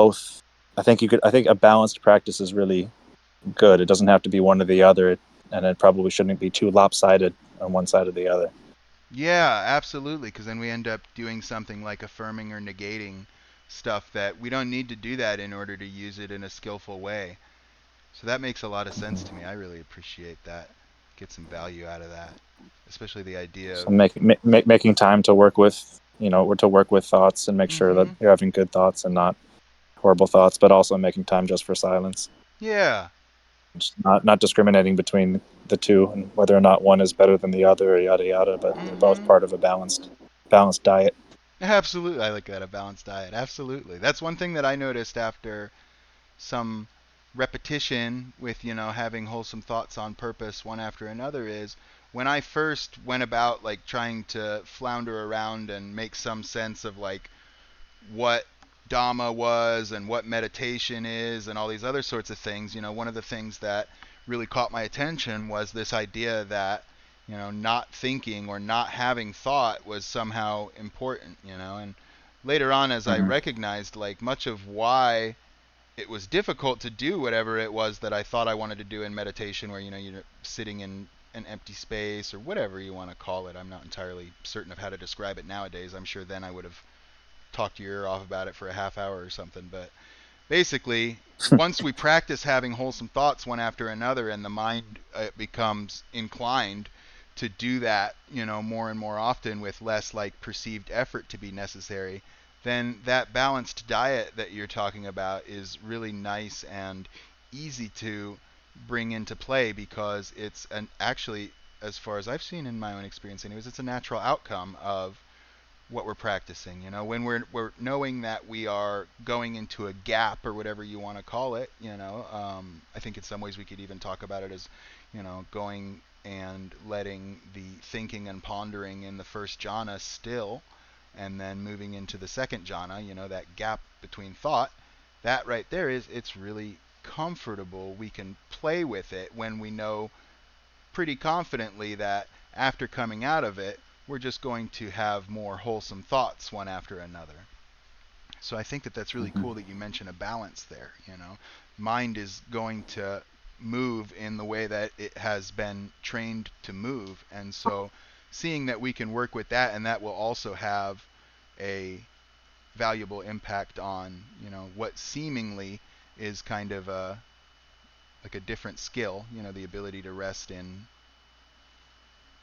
both. I think a balanced practice is really good. It doesn't have to be one or the other, and it probably shouldn't be too lopsided on one side or the other. Yeah, absolutely. Because then we end up doing something like affirming or negating stuff that we don't need to do that in order to use it in a skillful way. So that makes a lot of sense to me. I really appreciate that. Get some value out of that, especially the idea So of. making time to work with, or to work with thoughts and make sure that Mm-hmm. you're having good thoughts and not horrible thoughts, but also making time just for silence. Yeah. Just not discriminating between the two and whether or not one is better than the other or yada yada, but they're both Mm-hmm. part of a balanced diet. Absolutely. I like that, a balanced diet. Absolutely. That's one thing that I noticed after some repetition with, having wholesome thoughts on purpose one after another is when I first went about like trying to flounder around and make some sense of like what Dhamma was and what meditation is and all these other sorts of things. One of the things that really caught my attention was this idea that, not thinking or not having thought was somehow important, and later on as I Mm-hmm. recognized like much of why it was difficult to do whatever it was that I thought I wanted to do in meditation, where you're sitting in an empty space or whatever you want to call it. I'm not entirely certain of how to describe it nowadays. I'm sure then I would have talked your ear off about it for a half hour or something. But basically, once we practice having wholesome thoughts one after another, and the mind becomes inclined to do that, more and more often with less like perceived effort to be necessary, then that balanced diet that you're talking about is really nice and easy to bring into play because it's an actually, as far as I've seen in my own experience anyways, it's a natural outcome of what we're practicing. When we're knowing that we are going into a gap or whatever you want to call it. I think in some ways we could even talk about it as, going and letting the thinking and pondering in the first jhana still, and then moving into the second jhana. That gap between thought. That right there is it's really comfortable. We can play with it when we know pretty confidently that after coming out of it, we're just going to have more wholesome thoughts one after another. So I think that that's really Mm-hmm. cool that you mention a balance there. Mind is going to move in the way that it has been trained to move, and so seeing that we can work with that, and that will also have a valuable impact on what seemingly is kind of a like a different skill. The ability to rest in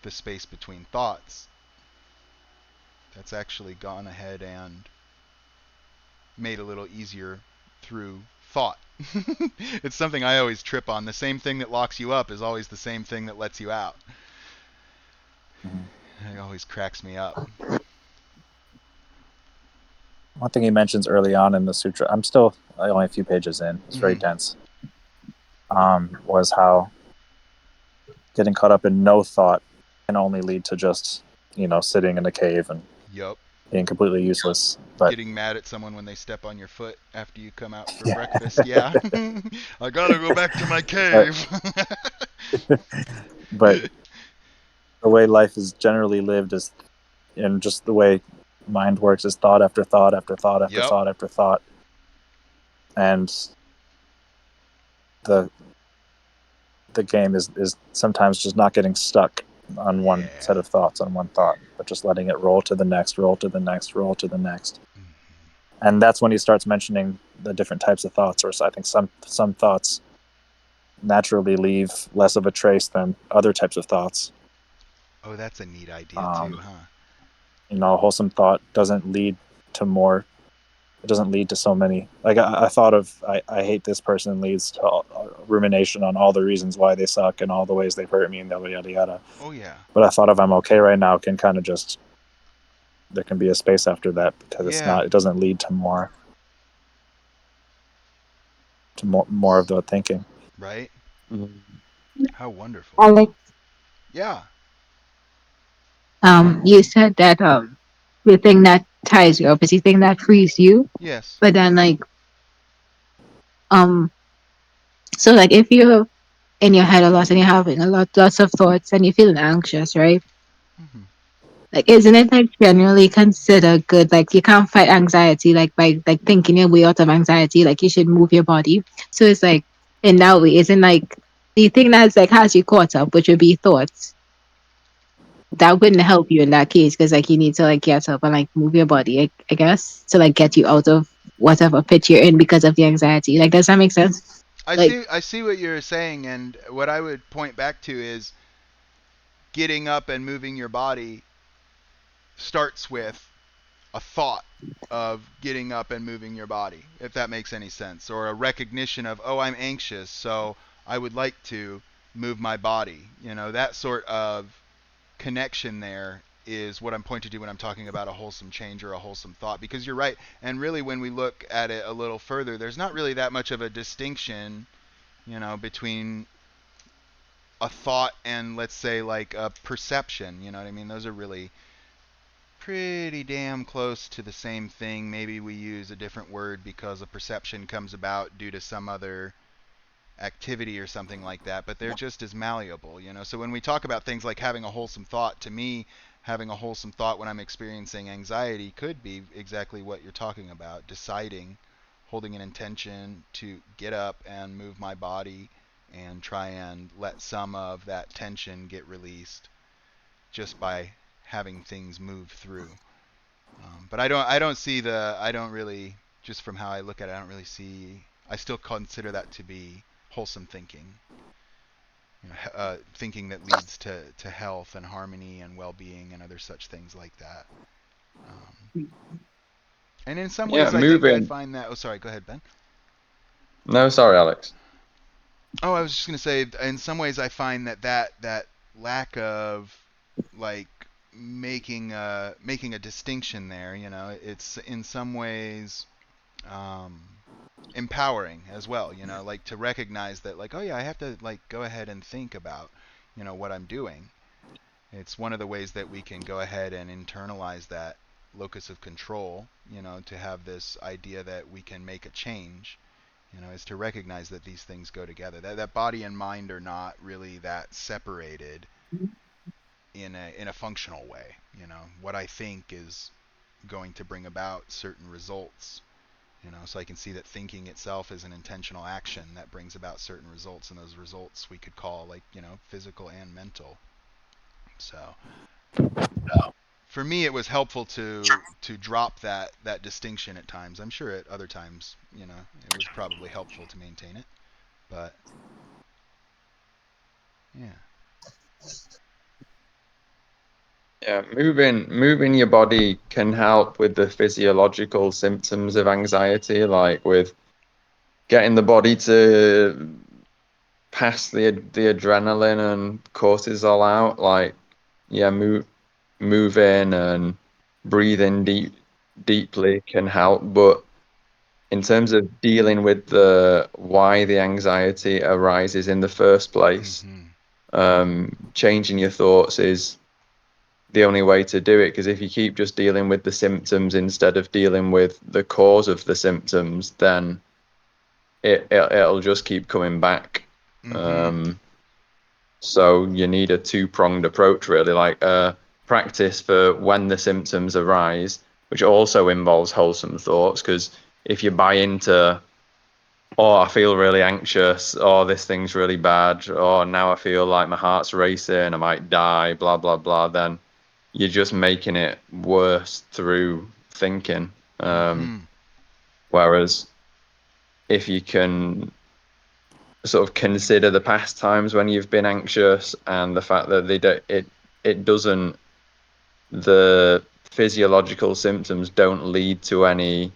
the space between thoughts. That's actually gone ahead and made a little easier through thought. It's something I always trip on. The same thing that locks you up is always the same thing that lets you out. Mm-hmm. It always cracks me up. One thing he mentions early on in the sutra, I'm still only a few pages in, it's very Mm-hmm. dense, was how getting caught up in no thought can only lead to just, sitting in a cave and Yup. being completely useless. But Getting mad at someone when they step on your foot after you come out for yeah, breakfast. Yeah. I gotta go back to my but, cave. but the way life is generally lived is, and just the way mind works is thought after thought after thought after Yep. thought after thought. And the the game is sometimes just not getting stuck on one set Yeah. of thoughts, on one thought, but just letting it roll to the next, roll to the next, roll to the next. Mm-hmm. And that's when he starts mentioning the different types of thoughts, or I think some thoughts naturally leave less of a trace than other types of thoughts. Oh, that's a neat idea too, um, huh? a wholesome thought doesn't lead to more, it doesn't lead to so many, like I thought of, I hate this person leads to rumination on all the reasons why they suck and all the ways they've hurt me and yada yada yada. Oh yeah. But I thought of I'm okay right now can kind of just, there can be a space after that because Yeah. it doesn't lead to more of the thinking. Right? Mm. How wonderful. Alex, Yeah. you said that the thing that ties you up is the thing that frees you. Yes. But then like um so like if you're in your head a lot and you're having lots of thoughts and you're feeling anxious, right? Mm-hmm. Like, isn't it like generally considered good? Like, you can't fight anxiety like by like thinking your way out of anxiety. Like, you should move your body. So it's like in that way, isn't like the thing that's like has you caught up, which would be thoughts. That wouldn't help you in that case because like you need to like get up and like move your body, I guess, to like get you out of whatever pit you're in because of the anxiety. Like, does that make sense? Like, I see what you're saying, and what I would point back to is getting up and moving your body starts with a thought of getting up and moving your body, if that makes any sense, or a recognition of, oh, I'm anxious, so I would like to move my body. You know, that sort of connection there is what I'm pointing to when I'm talking about a wholesome change or a wholesome thought. Because you're right, and really when we look at it a little further, there's not really that much of a distinction, you know, between a thought and, let's say, like a perception. You know what I mean? Those are really pretty damn close to the same thing. Maybe we use a different word because a perception comes about due to some other activity or something like that, but they're just as malleable, you know. So when we talk about things like having a wholesome thought, to me, having a wholesome thought when I'm experiencing anxiety could be exactly what you're talking about, deciding, holding an intention to get up and move my body and try and let some of that tension get released just by having things move through. But I don't really, just from how I look at it, I don't really see, I still consider that to be wholesome thinking. You know, thinking that leads to health and harmony and well-being and other such things like that. Um, and in some Yeah, ways, I think I moving. find that. Oh, sorry. Go ahead, Ben. No, sorry, Alex. Oh, I was just gonna say, in some ways, I find that lack of like making a distinction there. You know, it's in some ways um, empowering as well. You know, like to recognize that, like, oh yeah, I have to like go ahead and think about, you know, what I'm doing. It's one of the ways that we can go ahead and internalize that locus of control. You know, to have this idea that we can make a change, you know, is to recognize that these things go together. That body and mind are not really that separated in a functional way. You know, what I think is going to bring about certain results. You know, so I can see that thinking itself is an intentional action that brings about certain results, and those results we could call, like, you know, physical and mental. So for me, it was helpful to drop that distinction at times. I'm sure at other times, you know, it was probably helpful to maintain it, but yeah. Yeah, moving your body can help with the physiological symptoms of anxiety, like with getting the body to pass the adrenaline and cortisol out. Like, yeah, moving and breathing deeply can help. But in terms of dealing with the why the anxiety arises in the first place, Mhm. changing your thoughts is the only way to do it, because if you keep just dealing with the symptoms instead of dealing with the cause of the symptoms, then it'll just keep coming back. Mhm. um so you need a two-pronged approach, really, like practice for when the symptoms arise, which also involves wholesome thoughts, because if you buy into, oh, I feel really anxious, or this thing's really bad, or now I feel like my heart's racing, I might die, blah blah blah, then you're just making it worse through thinking. Mhm. Whereas if you can sort of consider the past times when you've been anxious and the fact that it doesn't, the physiological symptoms don't lead to any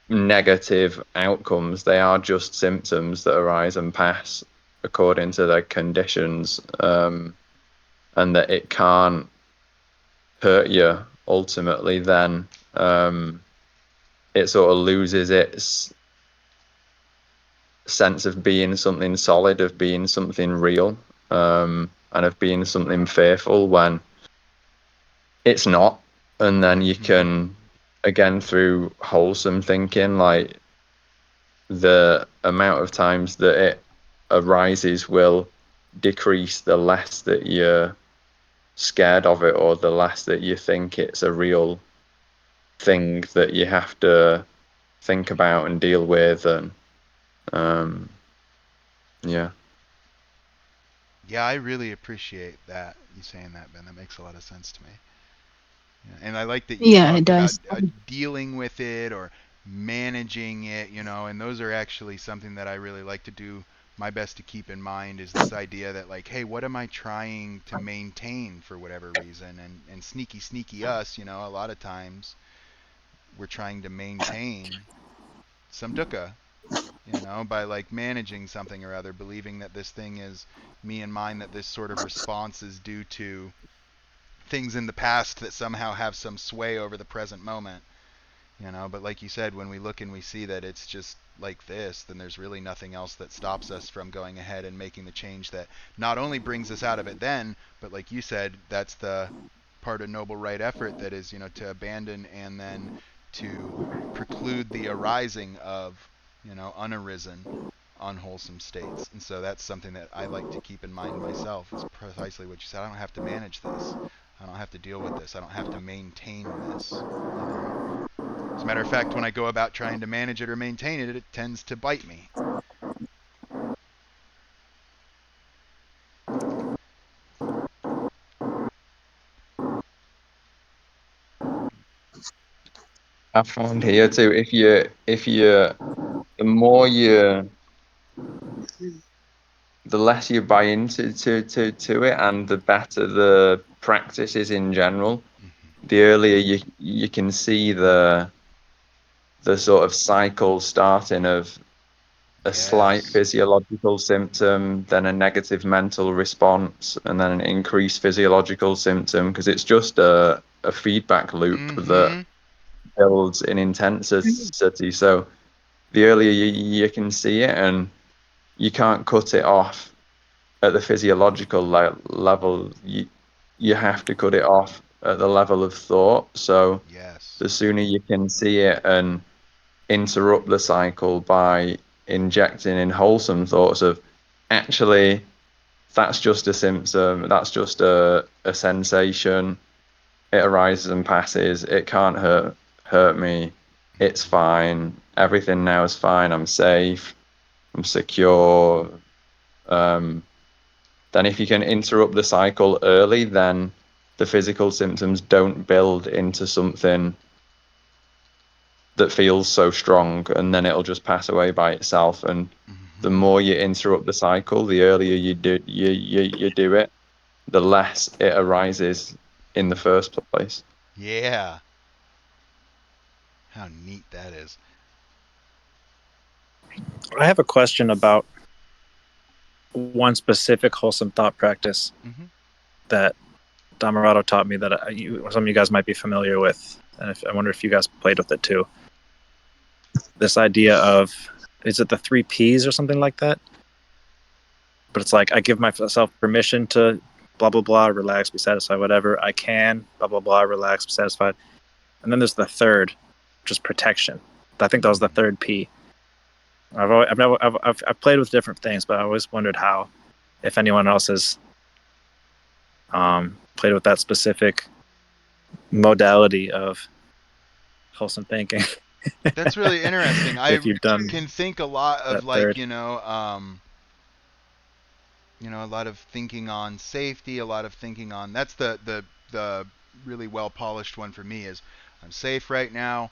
negative outcomes. They are just symptoms that arise and pass according to their conditions, and that it can't hurt you ultimately, then it sort of loses its sense of being something solid, of being something real, and of being something fearful when it's not. And then you Mhm. can, again, through wholesome thinking, like the amount of times that it arises will decrease the less that you're scared of it, or the less that you think it's a real thing that you have to think about and deal with. And yeah. Yeah, I really appreciate that, you saying that, Ben. That makes a lot of sense to me. Yeah, and I like that you Yeah, it talked about does. dealing with it or managing it, and those are actually something that I really like to do my best to keep in mind, is this idea that, like, hey, what am I trying to maintain for whatever reason? And sneaky us, a lot of times we're trying to maintain some dukkha, by like managing something or other, believing that this thing is me and mine, that this sort of response is due to things in the past that somehow have some sway over the present moment. But like you said, when we look and we see that it's just like this, then there's really nothing else that stops us from going ahead and making the change that not only brings us out of it then, but like you said, that's the part of noble right effort, that is, to abandon and then to preclude the arising of, unarisen, unwholesome states. And so that's something that I like to keep in mind myself, is precisely what you said. I don't have to manage this. I don't have to deal with this. I don't have to maintain this. As a matter of fact, when I go about trying to manage it or maintain it, it tends to bite me. I found here too, the more the less you buy into to it, and the better the practice is in general, Mm-hmm. the earlier you can see the sort of cycle starting of a slight Yes. physiological symptom, then a negative mental response, and then an increased physiological symptom, because it's just a feedback loop that Mm-hmm. builds in intensity. So the earlier you can see it, and you can't cut it off at the physiological level, you have to cut it off at the level of thought. So Yes. the sooner you can see it and interrupt the cycle by injecting in wholesome thoughts of, actually, that's just a symptom, that's just a sensation, it arises and passes, it can't hurt me, it's fine, everything now is fine, I'm safe, I'm secure. Then if you can interrupt the cycle early, then the physical symptoms don't build into something that feels so strong, and then it'll just pass away by itself. And the Mm-hmm. more you interrupt the cycle, the earlier you do it, the less it arises in the first place. Yeah. How neat that is. I have a question about one specific wholesome thought practice Mm-hmm. that Dhammarato taught me that some of you guys might be familiar with, and I wonder if you guys played with it too. This idea of, is it the 3 Ps or something like that? But it's like, I give myself permission to blah blah blah, relax, be satisfied, whatever I can, blah blah blah, relax, be satisfied. And then there's the third, which is protection. I think that was the third P. I've played with different things, but I always wondered how, if anyone else has played with that specific modality of wholesome thinking. That's really interesting. I If you've done can think a lot of, that like, third. a lot of thinking on safety, a lot of thinking on, that's the really well polished one for me, is I'm safe right now,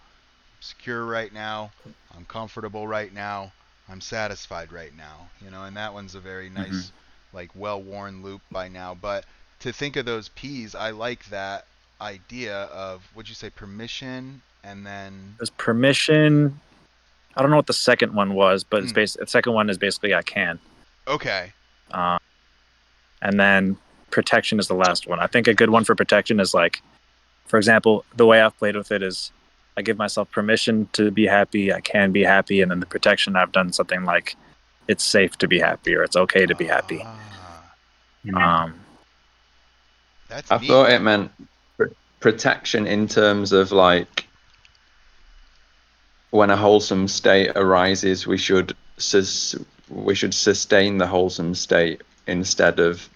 secure right now, I'm comfortable right now, I'm satisfied right now. And that one's a very Mm-hmm. nice, like, well-worn loop by now. But to think of those P's, I like that idea of, what'd you say, permission, and then There's permission. I don't know what the second one was, but mm, the second one is basically I can. okay. Um, and then protection is the last one. I think a good one for protection is like, for example, the way I've played with it is I give myself permission to be happy. I can be happy. And then the protection, I've done something like, it's safe to be happy, or it's okay to be happy. Ah, Um, that's I neat. thought it meant protection in terms of, like, when a wholesome state arises, we should sustain the wholesome state instead of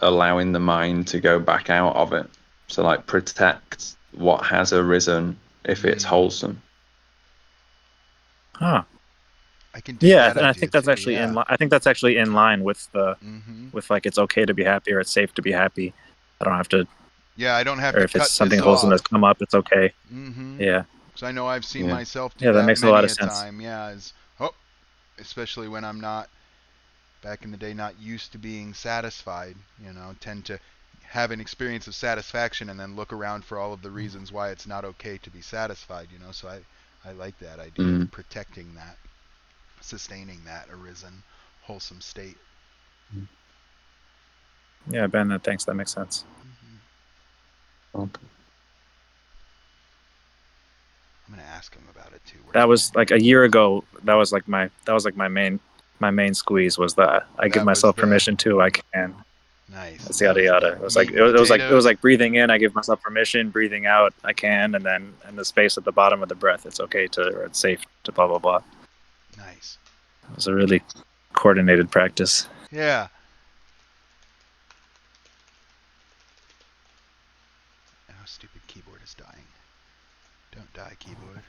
allowing the mind to go back out of it. So like protect what has arisen if it's wholesome. Huh. I can dig that and I idea think that's too, actually yeah. I think that's actually in line with the Mm-hmm. with like it's okay to be happy or it's safe to be happy. I don't have to, Yeah, I don't have or to if it's cut something this wholesome that's off. come up, it's okay. Mm-hmm. Yeah. Because I know I've seen Yeah. myself do Yeah, that that makes a lot many of a sense. time. Yeah, especially when I'm not, back in the day, not used to being satisfied. Tend to have an experience of satisfaction and then look around for all of the reasons why it's not okay to be satisfied. So I like that idea of protecting that, sustaining that arisen, wholesome state. Yeah, Ben, thanks. That makes sense. Mm-hmm. Okay. I'm gonna ask him about it too. That was like a year ago. That was like my main squeeze was that I give That was myself the permission to, I can. nice. It's That yada was yada. the It was like meat and it was potatoes. like breathing in, I give myself permission. Breathing out, I can, and then in the space at the bottom of the breath, it's okay to, or it's safe to blah blah blah. Nice. It was a really coordinated practice. Yeah. Oh, stupid keyboard is dying. Don't die, keyboard.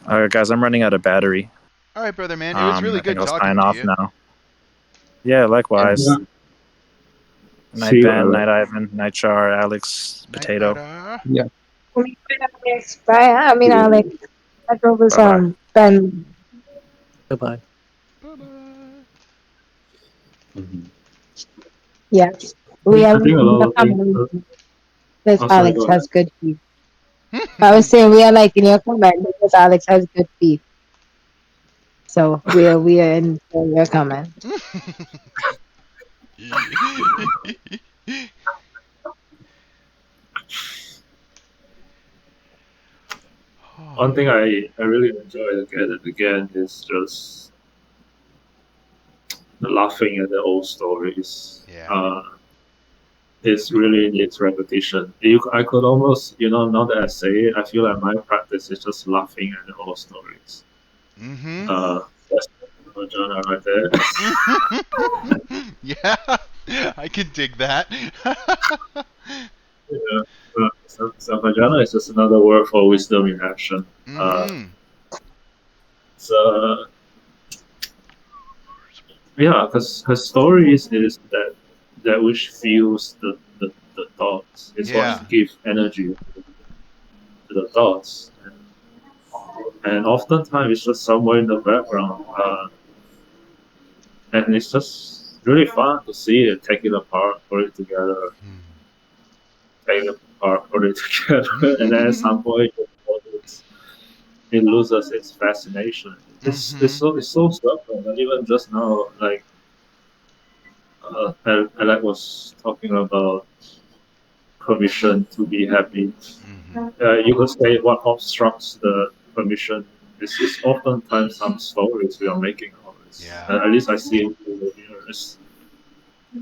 All right, guys, I'm running out of battery. All right, brother man. It was really I think good I'll talking sign to off you. now. Yeah, likewise. Yeah. Night See you, Ben, Alex. night Ivan, night Char, Alex, Night, Potato. brother. Yeah. Bye. I mean, Alex. That was Bye-bye. Ben. Goodbye. Bye-bye. Yes. I We are think a liking lot your of things. comment because Oh, sorry, Alex go has ahead. good feet. I was saying we are liking your comment because Alex has good feet. So we are in your comment. One thing I really enjoy again and again is just the laughing at the old stories. Yeah. It's really needs repetition. I could almost, now that I say it, I feel like my practice is just laughing at the old stories. Mm-hmm. That's the genre right there. Yeah. I can dig that. Yeah. Samajana is just another word for wisdom in action. Mm-hmm. So yeah, because her stories is that which fuels the thoughts. It's Yeah. what gives energy to the thoughts, and oftentimes it's just somewhere in the background, and it's just really fun to see it, take it apart, put it together, take it apart, put it together, and then at some point it loses its fascination. Mm-hmm. It's so subtle, and even just now, like Alec was talking about permission to be happy. Mm-hmm. You could say what obstructs the permission is oftentimes some stories we are making of this. Yeah. At least I see it in the universe.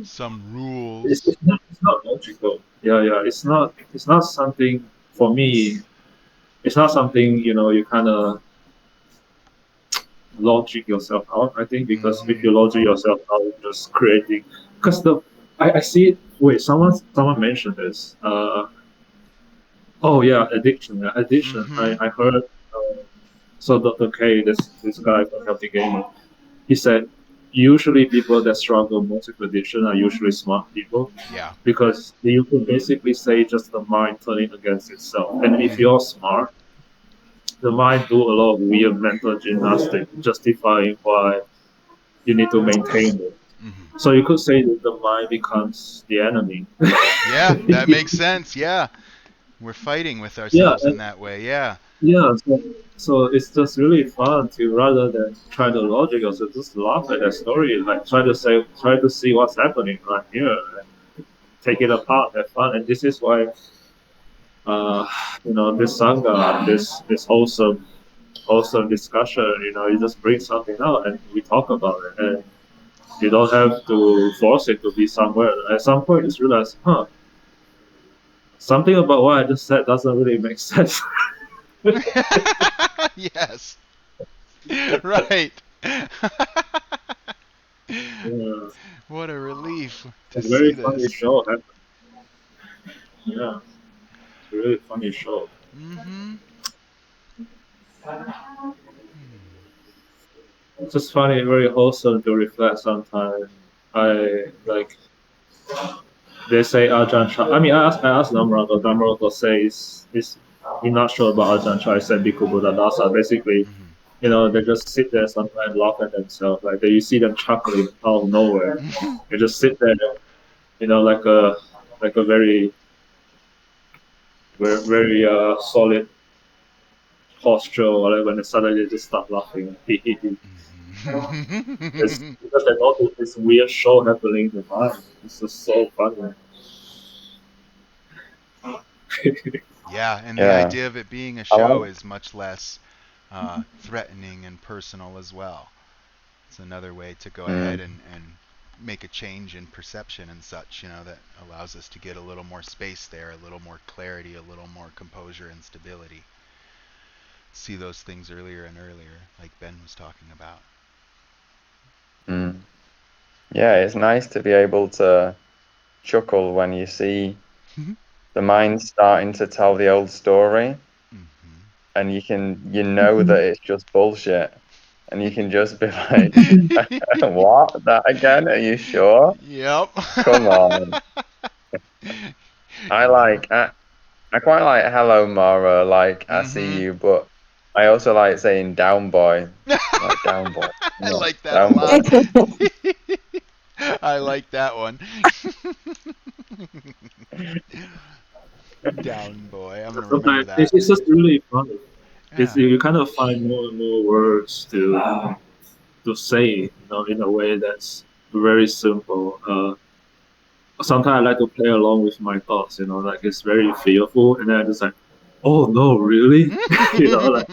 Some rules. It's not logical. Yeah. It's not something for me. It's not something you kind of logic yourself out. I think because if Mm-hmm. you logic yourself out, you're just creating. Because I see it. Wait, someone mentioned this. Oh yeah, addiction. Mm-hmm. I heard. So Dr. K, this guy from Healthy Gamer, he said usually people that struggle most with addiction are usually smart people Yeah. because you could basically say just the mind turning against itself. And if you're smart, the mind do a lot of weird mental gymnastics justifying why you need to maintain it. Mm-hmm. So you could say that the mind becomes the enemy. Yeah, that makes sense. Yeah. We're fighting with Yeah, ourselves in that way. Yeah. yeah. So it's just really fun to rather than try to logic also just laugh at that story, like try to see what's happening right here, and take it apart, have fun, and this is why uh this sangha, this wholesome discussion, you just bring something out and we talk about it, and you don't have to force it to be somewhere. At some point, you just realize, something about what I just said doesn't really make sense. Yes. Right. Yeah. What a relief to It's a very see funny this. show. Yeah, it's a really funny show. Mm-hmm. It's just funny, very wholesome to reflect sometimes. I like they say Ajahn Chah. I mean, I asked Dhammarato. Dhammarato says he's not sure about Ajahn Chah. He said Bhikkhu Buddhadasa. Basically, they just sit there sometimes and laugh at themselves. Like you see them chuckling out of nowhere. Mm-hmm. They just sit there, like a very very solid posture or whatever, and then suddenly they just start laughing. It's because they notice this weird show happening in the mind. It's just so funny. Yeah, and the Yeah. idea of it being a I show like. is much less threatening and personal as well. It's another way to go ahead Mm, and make a change in perception and such, that allows us to get a little more space there, a little more clarity, a little more composure and stability. See those things earlier and earlier, like Ben was talking about. mm. Yeah, it's nice to be able to chuckle when you see the mind starting to tell the old story, and you know that it's just bullshit, and you can just be like, "What? That again? Are you sure? Yep. Come on." I Yeah. like I quite like "Hello, Mara," like "I see Mm-hmm. you," but I also like saying "down boy," like "down boy." I No, like that a down boy. lot. I like that one. Down boy. I'm gonna remember Sometimes that. it's just really funny. It's Yeah. you kind of find more and more words to say, in a way that's very simple. Sometimes I like to play along with my thoughts, like it's very fearful, and then I just like, oh no, really? Like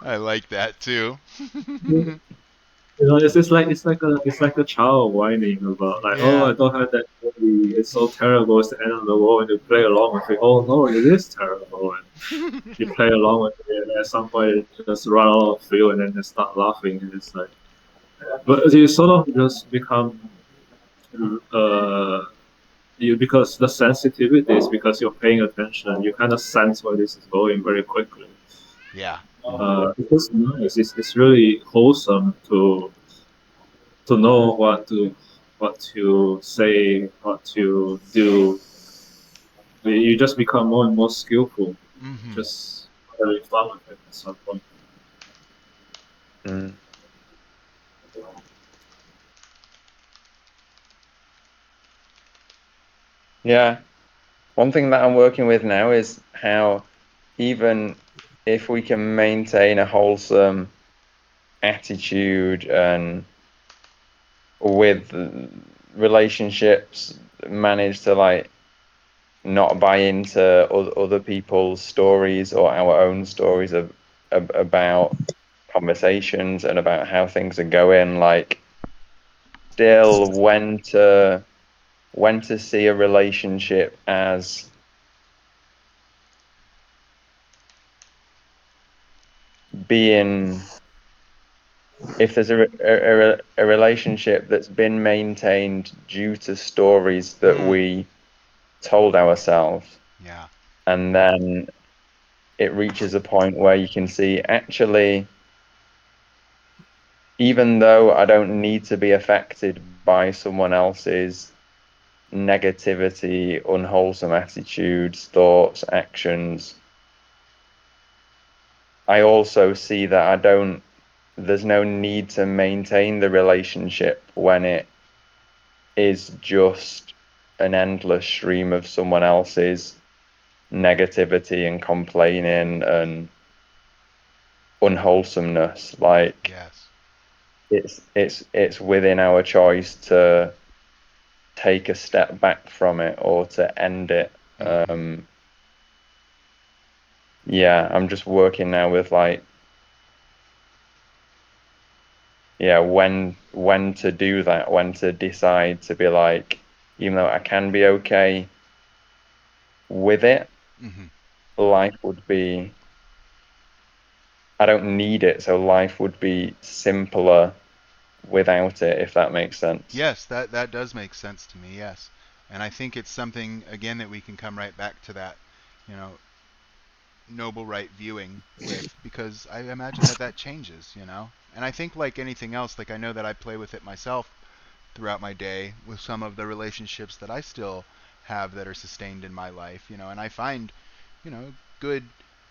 I like that too. it's like a child whining about like, oh, Yeah. I don't have that movie. It's so terrible. It's the end of the world, and you play along with it. Oh no, it is terrible. And you play along with it, and at some point it just run out of feel, and then they start laughing, and it's like, but you sort of just become, uh, because the sensitivity is because you're paying attention. You kind of sense where this is going very quickly. Yeah. It's just nice. It's really wholesome to know what to say, what to do. You just become more and more skillful. Mm-hmm. Just having fun with it at some point. Mm. Yeah. One thing that I'm working with now is how even if we can maintain a wholesome attitude and with relationships, manage to like not buy into other people's stories or our own stories about conversations and about how things are going, like still when to see a relationship as being, if there's a relationship that's been maintained due to stories that Mm. we told ourselves, Yeah. and then it reaches a point where you can see, actually, even though I don't need to be affected by someone else's negativity, unwholesome attitudes, thoughts, actions, I also see that there's no need to maintain the relationship when it is just an endless stream of someone else's negativity and complaining and unwholesomeness. Like Yes. it's within our choice to take a step back from it or to end it. Mm-hmm. Yeah, I'm just working now with like, yeah, when to do that, when to decide to be like, even though I can be okay with it, Mm-hmm. life would be I don't need it, so life would be simpler without it, if that makes sense. Yes, that does make sense to me. Yes, and I think it's something again that we can come right back to that, you know, noble right viewing with, because I imagine that changes, you know. And I think like anything else, like I know that I play with it myself throughout my day with some of the relationships that I still have that are sustained in my life, you know, and I find, you know, good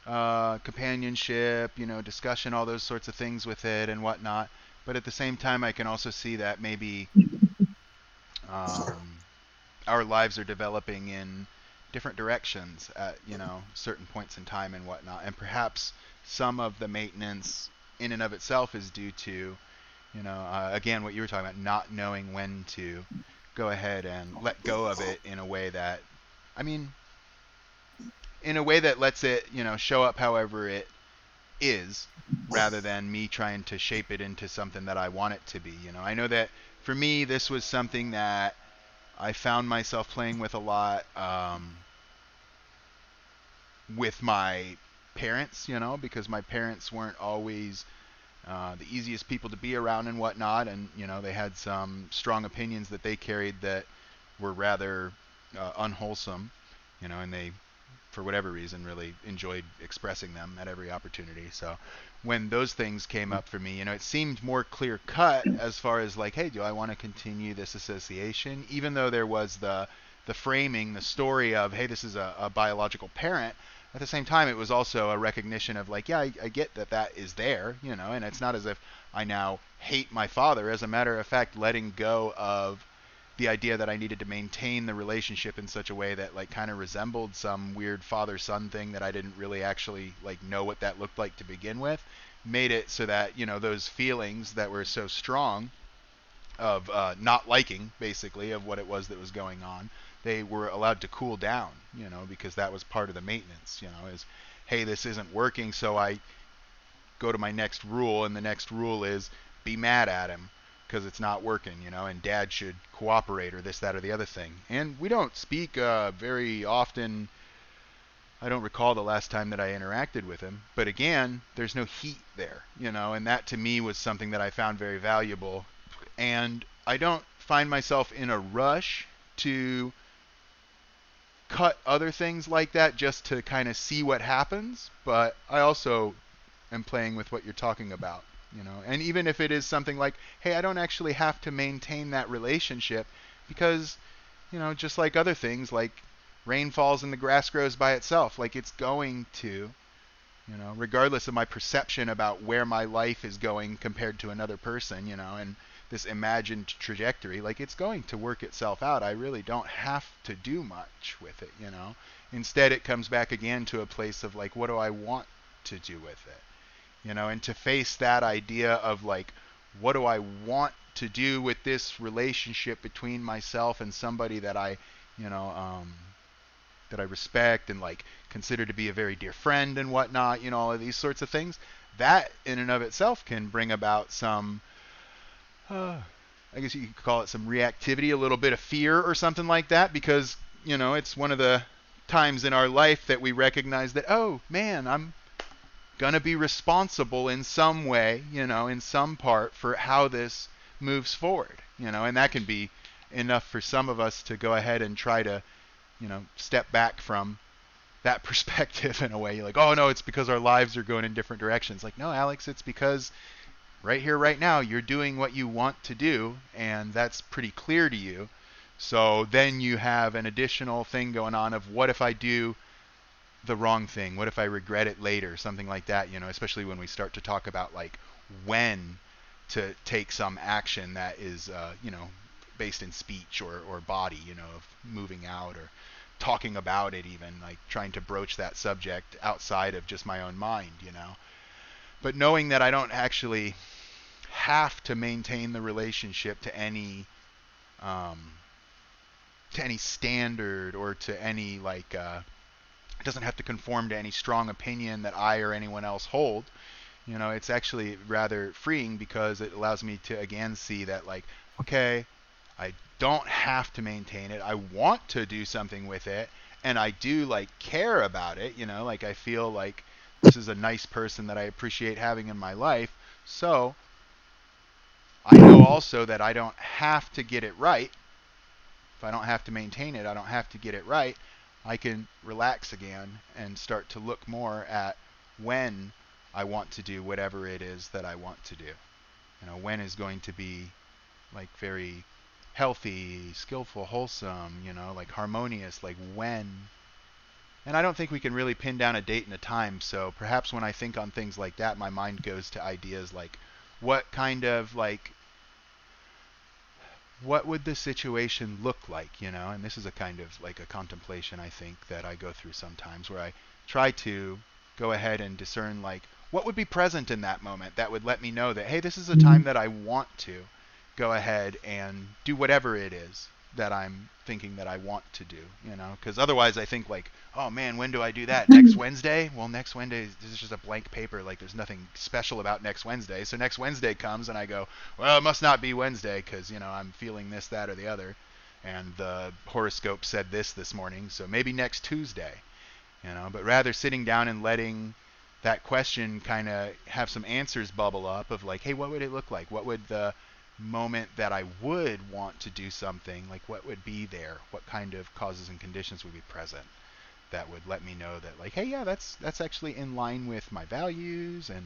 companionship, you know, discussion, all those sorts of things with it and whatnot. But at the same time, I can also see that maybe um, our lives are developing in different directions at, you know, certain points in time and whatnot, and perhaps some of the maintenance in and of itself is due to, you know, again, what you were talking about, not knowing when to go ahead and let go of it in a way that, I mean, in a way that lets it, you know, show up however it is, rather than me trying to shape it into something that I want it to be. You know, I know that for me, this was something that I found myself playing with a lot with my parents, you know, because my parents weren't always the easiest people to be around and whatnot, and you know they had some strong opinions that they carried that were rather unwholesome, you know, and they, for whatever reason, really enjoyed expressing them at every opportunity. So when those things came up for me, you know, it seemed more clear cut as far as like, hey, do I want to continue this association, even though there was the framing, the story of, hey, this is a biological parent. At the same time, it was also a recognition of like, yeah, I get that is there, you know, and it's not as if I now hate my father. As a matter of fact, letting go of the idea that I needed to maintain the relationship in such a way that like kind of resembled some weird father-son thing that I didn't really actually like know what that looked like to begin with, made it so that, you know, those feelings that were so strong of not liking, basically, of what it was that was going on, they were allowed to cool down, you know, because that was part of the maintenance, you know, is, hey, this isn't working, so I go to my next rule, and the next rule is be mad at him because it's not working, you know, and dad should cooperate or this, that, or the other thing. And we don't speak very often. I don't recall the last time that I interacted with him, but again, there's no heat there, you know, and that to me was something that I found very valuable. And I don't find myself in a rush to cut other things like that just to kind of see what happens, but I also am playing with what you're talking about, you know. And even if it is something like, hey, I don't actually have to maintain that relationship because, you know, just like other things, like rain falls and the grass grows by itself, like it's going to, you know, regardless of my perception about where my life is going compared to another person, you know, and this imagined trajectory, like it's going to work itself out. I really don't have to do much with it, you know. Instead, it comes back again to a place of like, what do I want to do with it? You know, and to face that idea of like, what do I want to do with this relationship between myself and somebody that I, you know, that I respect and like consider to be a very dear friend and whatnot, you know, all of these sorts of things, that in and of itself can bring about some, I guess you could call it some reactivity, a little bit of fear or something like that, because, you know, it's one of the times in our life that we recognize that, oh man, I'm gonna be responsible in some way, you know, in some part for how this moves forward, you know, and that can be enough for some of us to go ahead and try to, you know, step back from that perspective in a way. You're like, oh no, it's because our lives are going in different directions. Like, no, Alex, it's because right here, right now, you're doing what you want to do, and that's pretty clear to you. So then you have an additional thing going on of what if I do the wrong thing? What if I regret it later? Something like that, you know, especially when we start to talk about like when to take some action that is, you know, based in speech or body, you know, of moving out or talking about it, even like trying to broach that subject outside of just my own mind, you know. But knowing that I don't actually have to maintain the relationship um, to any standard or to any like it doesn't have to conform to any strong opinion that I or anyone else hold. You know, it's actually rather freeing because it allows me to again see that like, okay, I don't have to maintain it. I want to do something with it, and I do like care about it, you know, like I feel like this is a nice person that I appreciate having in my life. So I know also that I don't have to get it right. If I don't have to maintain it, I don't have to get it right. I can relax again and start to look more at when I want to do whatever it is that I want to do. When is going to be like very healthy, skillful, wholesome, like harmonious, like when. And I don't think we can really pin down a date and a time, so perhaps when I think on things like that, my mind goes to ideas like what kind of like what would the situation look like, And this is a kind of like a contemplation I think that I go through sometimes where I try to go ahead and discern like what would be present in that moment that would let me know that, hey, this is a time that I want to go ahead and do whatever it is that I'm thinking that I want to do, because otherwise I think like, oh man, when do I do that? Next Wednesday? Well, next Wednesday, this is just a blank paper. Like there's nothing special about next Wednesday. So next Wednesday comes and I go, well, it must not be Wednesday because, I'm feeling this, that, or the other. And the horoscope said this morning. So maybe next Tuesday, but rather sitting down and letting that question kind of have some answers bubble up of like, hey, what would it look like? What would the moment that I would want to do something, like what would be there? What kind of causes and conditions would be present that would let me know that like, hey, yeah, that's actually in line with my values and,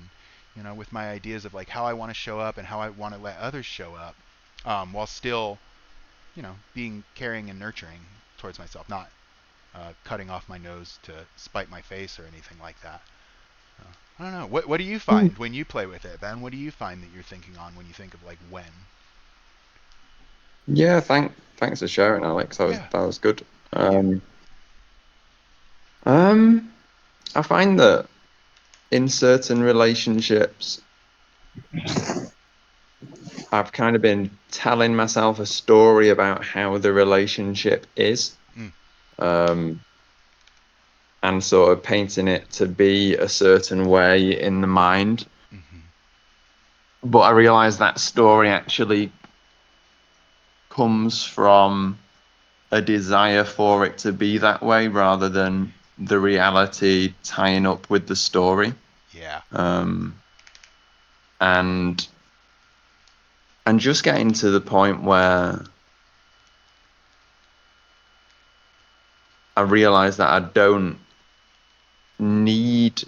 with my ideas of like how I want to show up and how I want to let others show up, while still, being caring and nurturing towards myself, not cutting off my nose to spite my face or anything like that. I don't know. What do you find when you play with it, Ben? What do you find that you're thinking on when you think of like when? Yeah, thanks for sharing, Alex. Yeah. That was good. Yeah. I find that in certain relationships, I've kind of been telling myself a story about how the relationship is, and sort of painting it to be a certain way in the mind. But I realize that story actually comes from a desire for it to be that way rather than the reality tying up with the story. Yeah. And just getting to the point where I realize that I don't need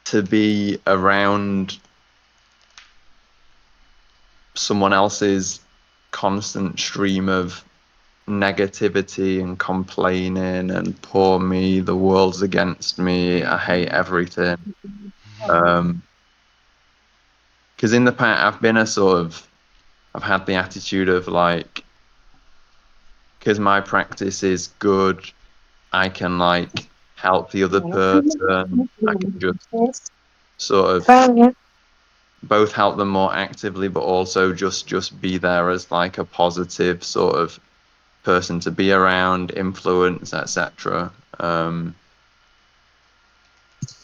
to be around someone else's constant stream of negativity and complaining and poor me, the world's against me, I hate everything. Because in the past, I've had the attitude of like, because my practice is good, I can like help the other person. I can just sort of both help them more actively, but also just be there as like a positive sort of person to be around, influence, etc.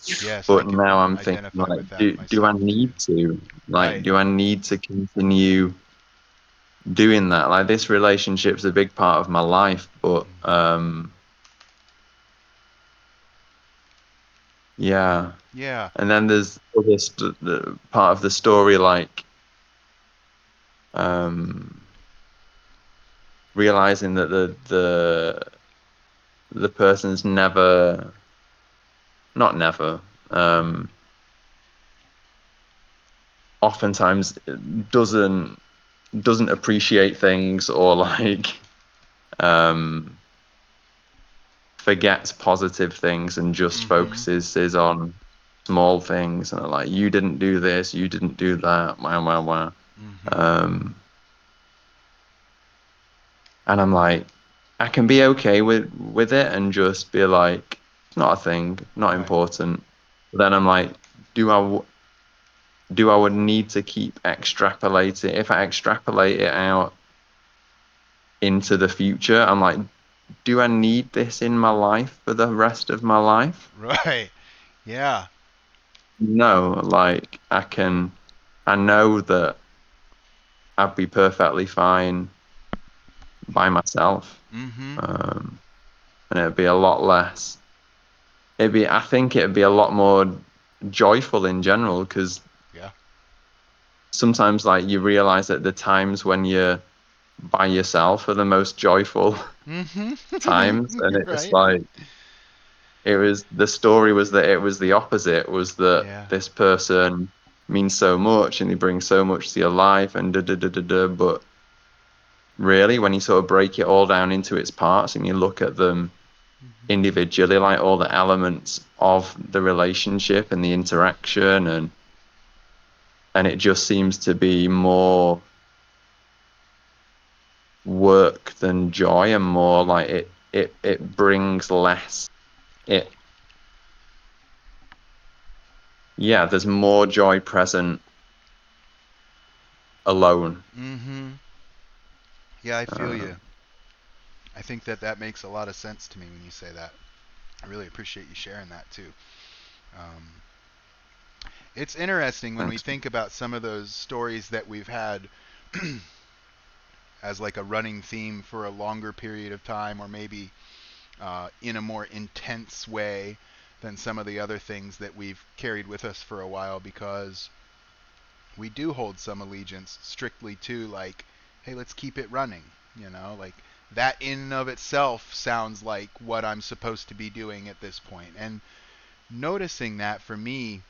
Yes, I But can now I'm thinking identify like, with that do I myself too. need to? Like, Right. do I need to continue doing that? Like, this relationship's a big part of my life, but yeah. Yeah. And then there's the part of the story, like realizing that the person's not never, oftentimes doesn't appreciate things or like forgets positive things and just focuses is on small things and like, you didn't do this, you didn't do that, wow. And I'm like, I can be okay with it and just be like, it's not a thing, not Right. important. But then I'm like, do I would need to keep extrapolating? If I extrapolate it out into the future, I'm like, do I need this in my life for the rest of my life? Right. Yeah. No, like I know that I'd be perfectly fine by myself. Mm-hmm. And it'd be a lot less I think it'd be a lot more joyful in general, because Yeah. sometimes like you realize that the times when you're by yourself are the most joyful times, and Mm-hmm. it's Right. like the story was that it was the opposite, was that Yeah. this person means so much and they bring so much to your life and da da da da da, but really when you sort of break it all down into its parts and you look at them individually, like all the elements of the relationship and the interaction, and it just seems to be more work than joy, and more like it brings less. There's more joy present alone. Mm-hmm. Yeah, I feel uh, you. I think that makes a lot of sense to me when you say that. I really appreciate you sharing that too. Um, it's interesting when we Thanks. think about some of those stories that we've had as like a running theme for a longer period of time, or maybe in a more intense way than some of the other things that we've carried with us for a while, because we do hold some allegiance strictly to, like, hey, let's keep it running. Like that in and of itself sounds like what I'm supposed to be doing at this point. And noticing that for me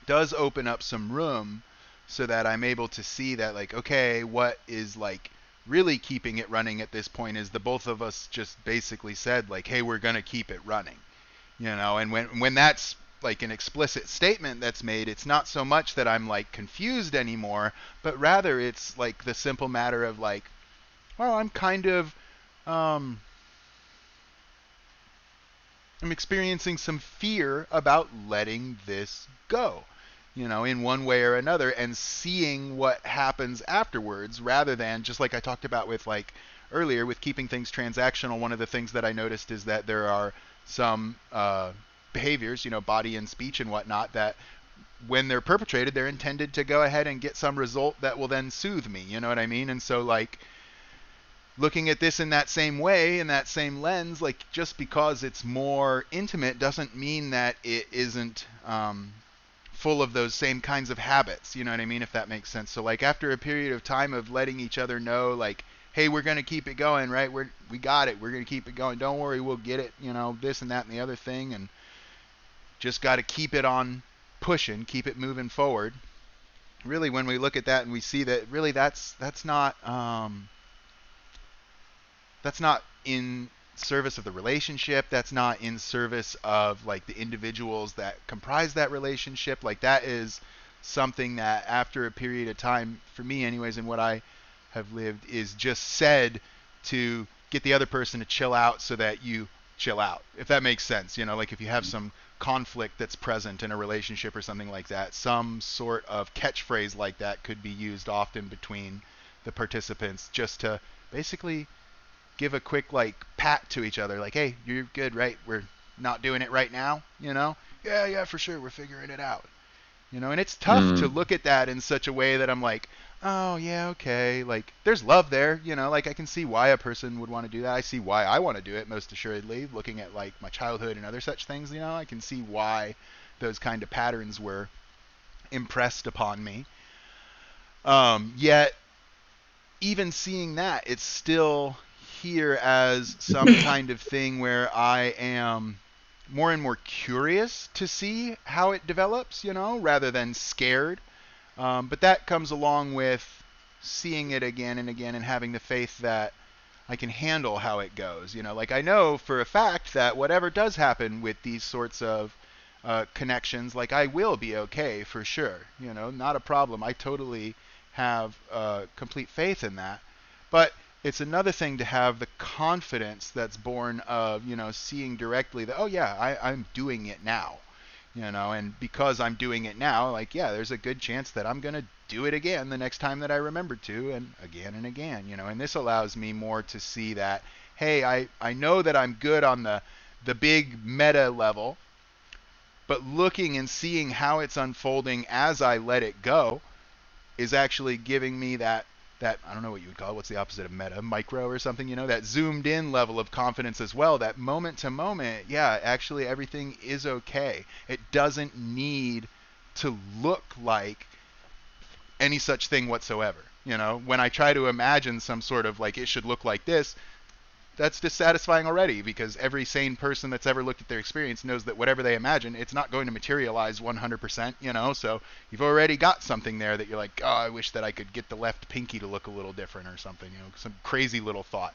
does open up some room so that I'm able to see that, like, okay, what is like really keeping it running at this point is the both of us just basically said, like, hey, we're going to keep it running. And when that's like an explicit statement that's made, it's not so much that I'm like confused anymore, but rather it's like the simple matter of like, well, um I'm experiencing some fear about letting this go, in one way or another, and seeing what happens afterwards, rather than just like I talked about with like earlier with keeping things transactional. One of the things that I noticed is that there are some behaviors, body and speech and whatnot, that when they're perpetrated, they're intended to go ahead and get some result that will then soothe me. You know what I mean? And so, like, looking at this in that same way, in that same lens, like, just because it's more intimate doesn't mean that it isn't full of those same kinds of habits. You know what I mean? If that makes sense. So, like, after a period of time of letting each other know, like, hey, we're going to keep it going, right? We got it. We're going to keep it going. Don't worry, we'll get it. This and that and the other thing, and just got to keep it on pushing, keep it moving forward. Really, when we look at that and we see that, really, that's not in service of the relationship. That's not in service of like the individuals that comprise that relationship. Like, that is something that after a period of time, for me anyways, and what I have lived, is just said to get the other person to chill out so that you chill out, if that makes sense. Like, if you have some conflict that's present in a relationship or something like that, some sort of catchphrase like that could be used often between the participants, just to basically give a quick like pat to each other, like, hey, you're good, right? We're not doing it right now. Yeah, for sure, we're figuring it out. And it's tough to Mm, look at that in such a way that I'm like, oh yeah, okay, like, there's love there. Like, I can see why a person would want to do that. I see why I want to do it, most assuredly, looking at like my childhood and other such things. I can see why those kind of patterns were impressed upon me. Yet even seeing that, it's still here as some kind of thing where I am more and more curious to see how it develops, rather than scared. But that comes along with seeing it again and again and having the faith that I can handle how it goes. Like, I know for a fact that whatever does happen with these sorts of connections, like, I will be okay for sure. Not a problem. I totally have complete faith in that. But it's another thing to have the confidence that's born of, seeing directly that, oh yeah, I'm doing it now. And because I'm doing it now, like, yeah, there's a good chance that I'm going to do it again the next time that I remember to, and again, and this allows me more to see that, hey, I know that I'm good on the big meta level, but looking and seeing how it's unfolding as I let it go is actually giving me that that, I don't know what you would call it, what's the opposite of meta, micro or something, you know, that zoomed in level of confidence as well, that moment to moment, yeah, actually everything is okay. It doesn't need to look like any such thing whatsoever. You know, when I try to imagine some sort of like it should look like this, that's dissatisfying already, because every sane person that's ever looked at their experience knows that whatever they imagine, it's not going to materialize 100%, you know? So you've already got something there that you're like, oh, I wish that I could get the left pinky to look a little different or something, you know, some crazy little thought.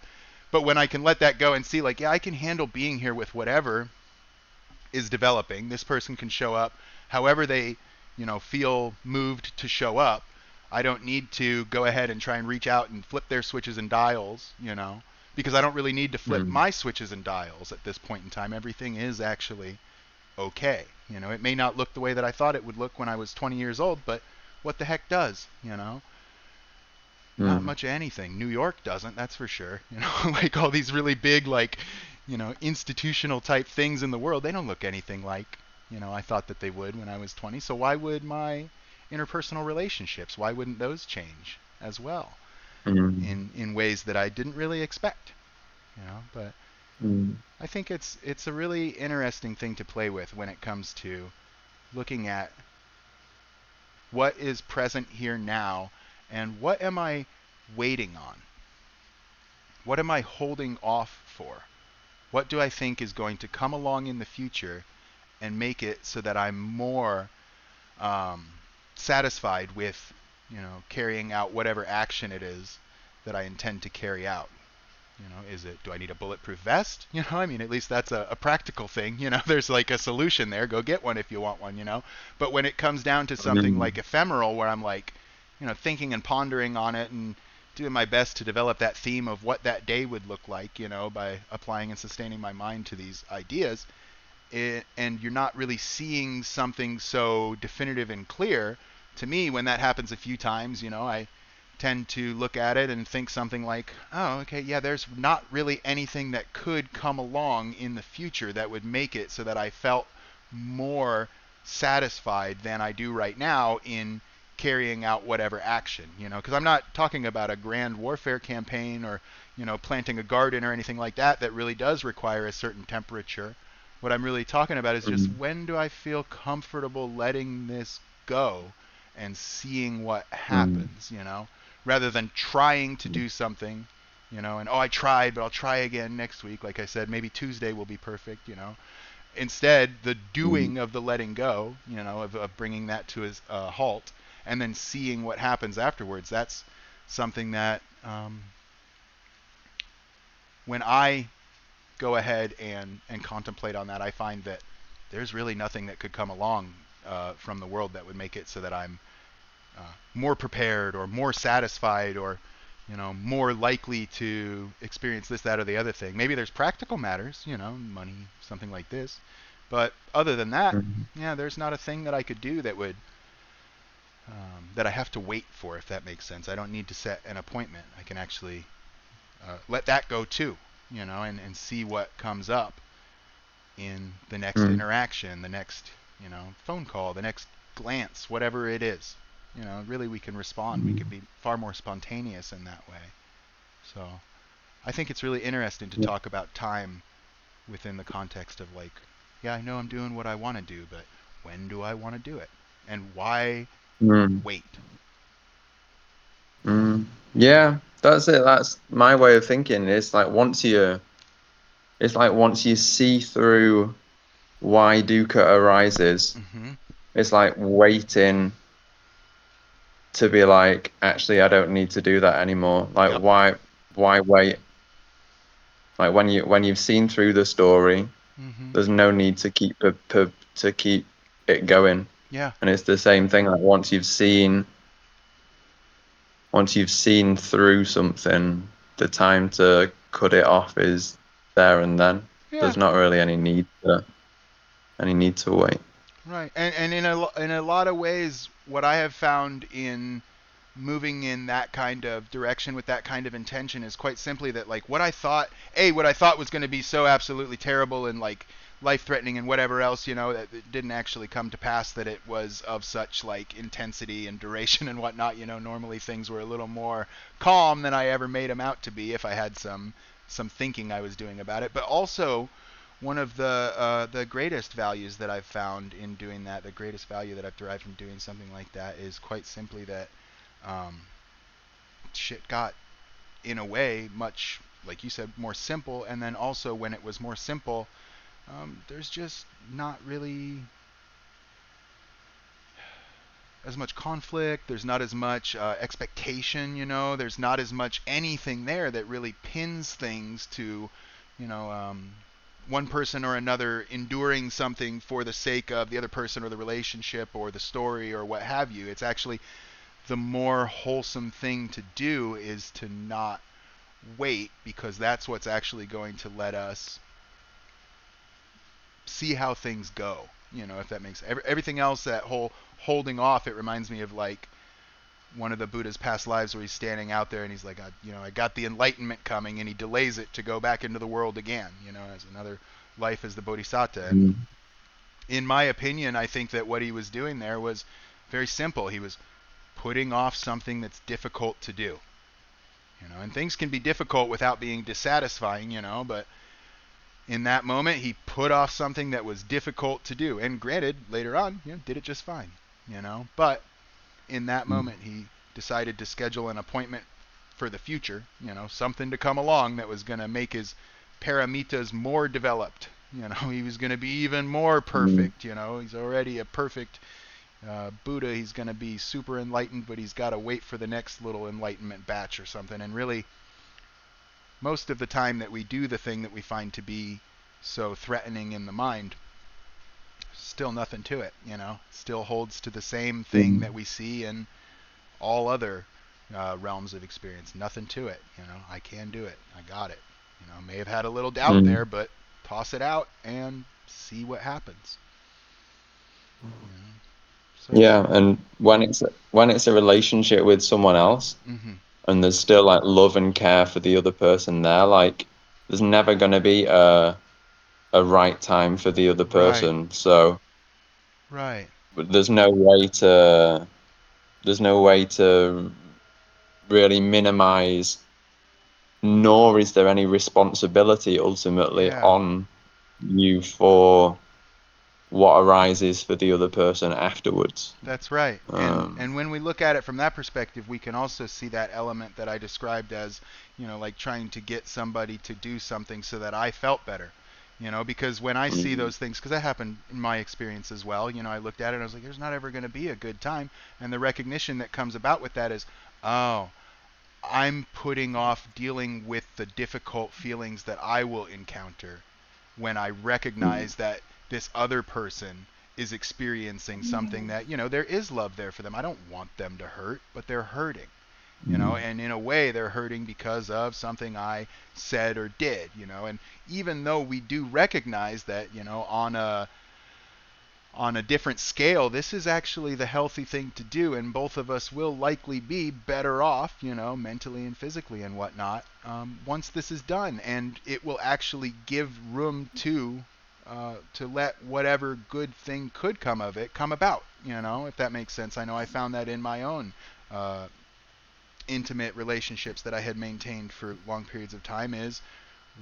But when I can let that go and see, like, yeah, I can handle being here with whatever is developing. This person can show up however they, you know, feel moved to show up. I don't need to go ahead and try and reach out and flip their switches and dials, you know, because I don't really need to flip my switches and dials at this point in time. Everything is actually okay. You know, it may not look the way that I thought it would look when I was 20 years old, but what the heck does, you know? Not much of anything. New York doesn't, that's for sure. You know, like all these really big, like, you know, institutional type things in the world, they don't look anything like, you know, I thought that they would when I was 20. So why would my interpersonal relationships, why wouldn't those change as well in ways that I didn't really expect? You know, but I think it's a really interesting thing to play with when it comes to looking at what is present here now and what am I waiting on? What am I holding off for? What do I think is going to come along in the future and make it so that I'm more satisfied with, you know, carrying out whatever action it is that I intend to carry out? You know, do I need a bulletproof vest? You know, I mean, at least that's a practical thing. You know, there's like a solution there. Go get one if you want one, you know. But when it comes down to something like ephemeral, where I'm like, you know, thinking and pondering on it and doing my best to develop that theme of what that day would look like, you know, by applying and sustaining my mind to these ideas, and you're not really seeing something so definitive and clear, to me, when that happens a few times, you know, I tend to look at it and think something like, oh, okay, yeah, there's not really anything that could come along in the future that would make it so that I felt more satisfied than I do right now in carrying out whatever action, you know, because I'm not talking about a grand warfare campaign or, you know, planting a garden or anything like that that really does require a certain temperature. What I'm really talking about is just when do I feel comfortable letting this go and seeing what happens, you know, rather than trying to do something, you know, and, oh, I tried, but I'll try again next week. Like I said, maybe Tuesday will be perfect, you know. Instead, the doing of the letting go, you know, of bringing that to a halt and then seeing what happens afterwards, that's something that when I go ahead and contemplate on that, I find that there's really nothing that could come along from the world that would make it so that I'm more prepared or more satisfied or, you know, more likely to experience this, that, or the other thing. Maybe there's practical matters, you know, money, something like this. But other than that, yeah, there's not a thing that I could do that would that I have to wait for, if that makes sense. I don't need to set an appointment. I can actually let that go too, you know, and see what comes up in the next interaction, the next, you know, phone call, the next glance, whatever it is. You know, really we can respond. We can be far more spontaneous in that way. So I think it's really interesting to talk about time within the context of like, yeah, I know I'm doing what I want to do, but when do I want to do it? And why wait? Yeah, that's it. That's my way of thinking. It's like once you see through why dukkha arises, it's like waiting to be like, actually, I don't need to do that anymore. Like, why wait? Like when you've seen through the story, there's no need to keep it going. Yeah. And it's the same thing. Like once you've seen through something, the time to cut it off is there and then. Yeah. There's not really any need to wait. Right. And in a lot of ways, what I have found in moving in that kind of direction with that kind of intention is quite simply that, like, what I thought was going to be so absolutely terrible and like life-threatening and whatever else, that it didn't actually come to pass, that it was of such like intensity and duration and whatnot. Normally things were a little more calm than I ever made them out to be if I had some thinking I was doing about it. But also, one of the greatest values that I've found in doing that, the greatest value that I've derived from doing something like that, is quite simply that shit got, in a way, much, like you said, more simple. And then also, when it was more simple, there's just not really as much conflict. There's not as much expectation. There's not as much anything there that really pins things to, one person or another enduring something for the sake of the other person or the relationship or the story or what have you. It's actually the more wholesome thing to do is to not wait, because that's what's actually going to let us see how things go. If that makes everything else, that whole holding off, it reminds me of like one of the Buddha's past lives where he's standing out there and he's like, I got the Enlightenment coming, and he delays it to go back into the world again, as another life as the Bodhisattva. And in my opinion, I think that what he was doing there was very simple. He was putting off something that's difficult to do. And things can be difficult without being dissatisfying, but in that moment, he put off something that was difficult to do. And granted, later on, did it just fine, But in that moment, he decided to schedule an appointment for the future, something to come along that was going to make his paramitas more developed. He was going to be even more perfect. He's already a perfect Buddha. He's going to be super enlightened, but he's got to wait for the next little enlightenment batch or something. And really, most of the time that we do the thing that we find to be so threatening in the mind, still nothing to it, still holds to the same thing that we see in all other realms of experience. Nothing to it, I can do it. I got it. May have had a little doubt there, but toss it out and see what happens. So, yeah, and when it's a relationship with someone else, and there's still like love and care for the other person there, like there's never going to be a right time for the other person. Right. So but there's no way to really minimize, nor is there any responsibility ultimately on you for what arises for the other person afterwards. That's right. And when we look at it from that perspective, we can also see that element that I described as, like trying to get somebody to do something so that I felt better. Because when I see those things, because that happened in my experience as well, I looked at it and I was like, there's not ever going to be a good time. And the recognition that comes about with that is, oh, I'm putting off dealing with the difficult feelings that I will encounter when I recognize that this other person is experiencing something that, there is love there for them. I don't want them to hurt, but they're hurting. And in a way they're hurting because of something I said or did, and even though we do recognize that, on a different scale, this is actually the healthy thing to do, and both of us will likely be better off, mentally and physically and whatnot, once this is done, and it will actually give room to let whatever good thing could come of it come about, if that makes sense. I know I found that in my own intimate relationships that I had maintained for long periods of time, is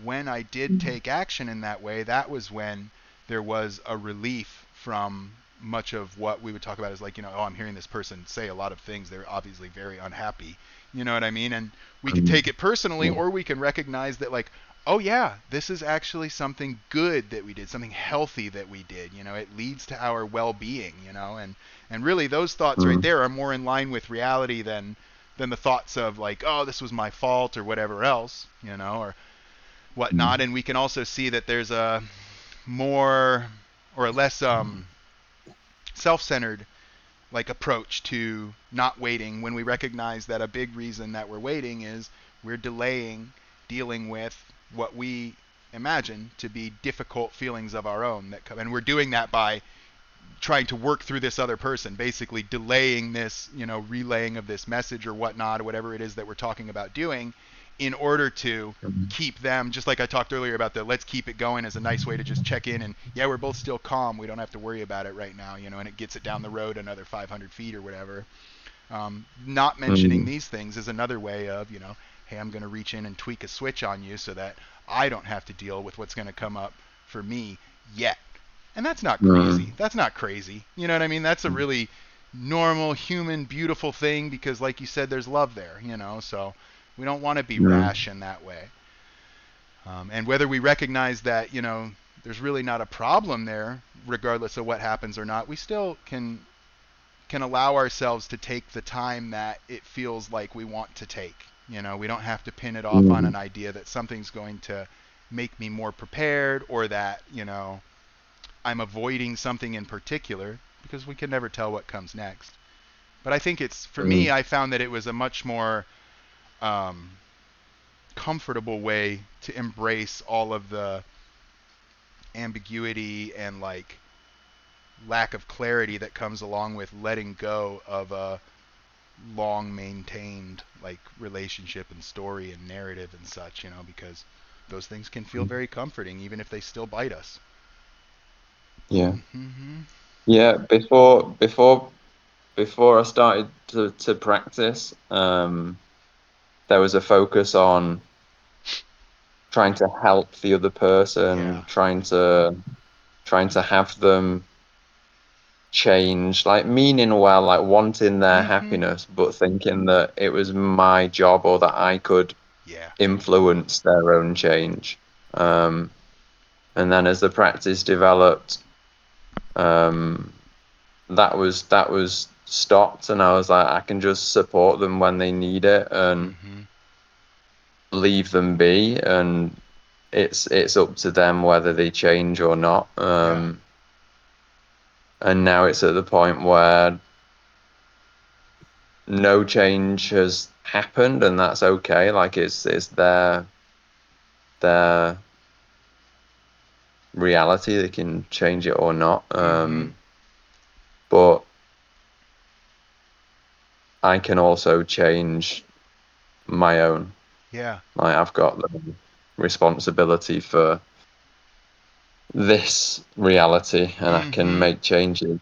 when I did take action in that way, that was when there was a relief from much of what we would talk about as like, I'm hearing this person say a lot of things. They're obviously very unhappy. You know what I mean? And we can take it personally, or we can recognize that like, oh yeah, this is actually something good that we did, something healthy that we did. It leads to our well-being, and really those thoughts right there are more in line with reality than the thoughts of like, oh, this was my fault or whatever else, or whatnot. And we can also see that there's a more or a less self-centered like approach to not waiting, when we recognize that a big reason that we're waiting is we're delaying dealing with what we imagine to be difficult feelings of our own that come, and we're doing that by trying to work through this other person, basically delaying this, relaying of this message or whatnot, or whatever it is that we're talking about doing, in order to keep them, just like I talked earlier about the let's keep it going as a nice way to just check in and, yeah, we're both still calm, we don't have to worry about it right now, and it gets it down the road another 500 feet or whatever. Not mentioning these things is another way of, hey, I'm going to reach in and tweak a switch on you so that I don't have to deal with what's going to come up for me yet. And that's not crazy. That's not crazy. You know what I mean? That's a really normal, human, beautiful thing because, like you said, there's love there, so we don't want to be rash in that way. And whether we recognize that, there's really not a problem there, regardless of what happens or not, we still can allow ourselves to take the time that it feels like we want to take. We don't have to pin it off on an idea that something's going to make me more prepared or that, I'm avoiding something in particular, because we can never tell what comes next. But I think for me, I found that it was a much more comfortable way to embrace all of the ambiguity and like lack of clarity that comes along with letting go of a long maintained like relationship and story and narrative and such, because those things can feel very comforting even if they still bite us. Yeah. Yeah. Before I started to practice, there was a focus on trying to help the other person, trying to have them change, like meaning well, like wanting their happiness, but thinking that it was my job or that I could influence their own change. And then as the practice developed, that was stopped, and I was like, I can just support them when they need it and leave them be, and it's up to them whether they change or not. And now it's at the point where no change has happened, and that's okay. Like it's their reality. They can change it or not. But I can also change my own. Yeah. Like I've got the responsibility for this reality, and I can make changes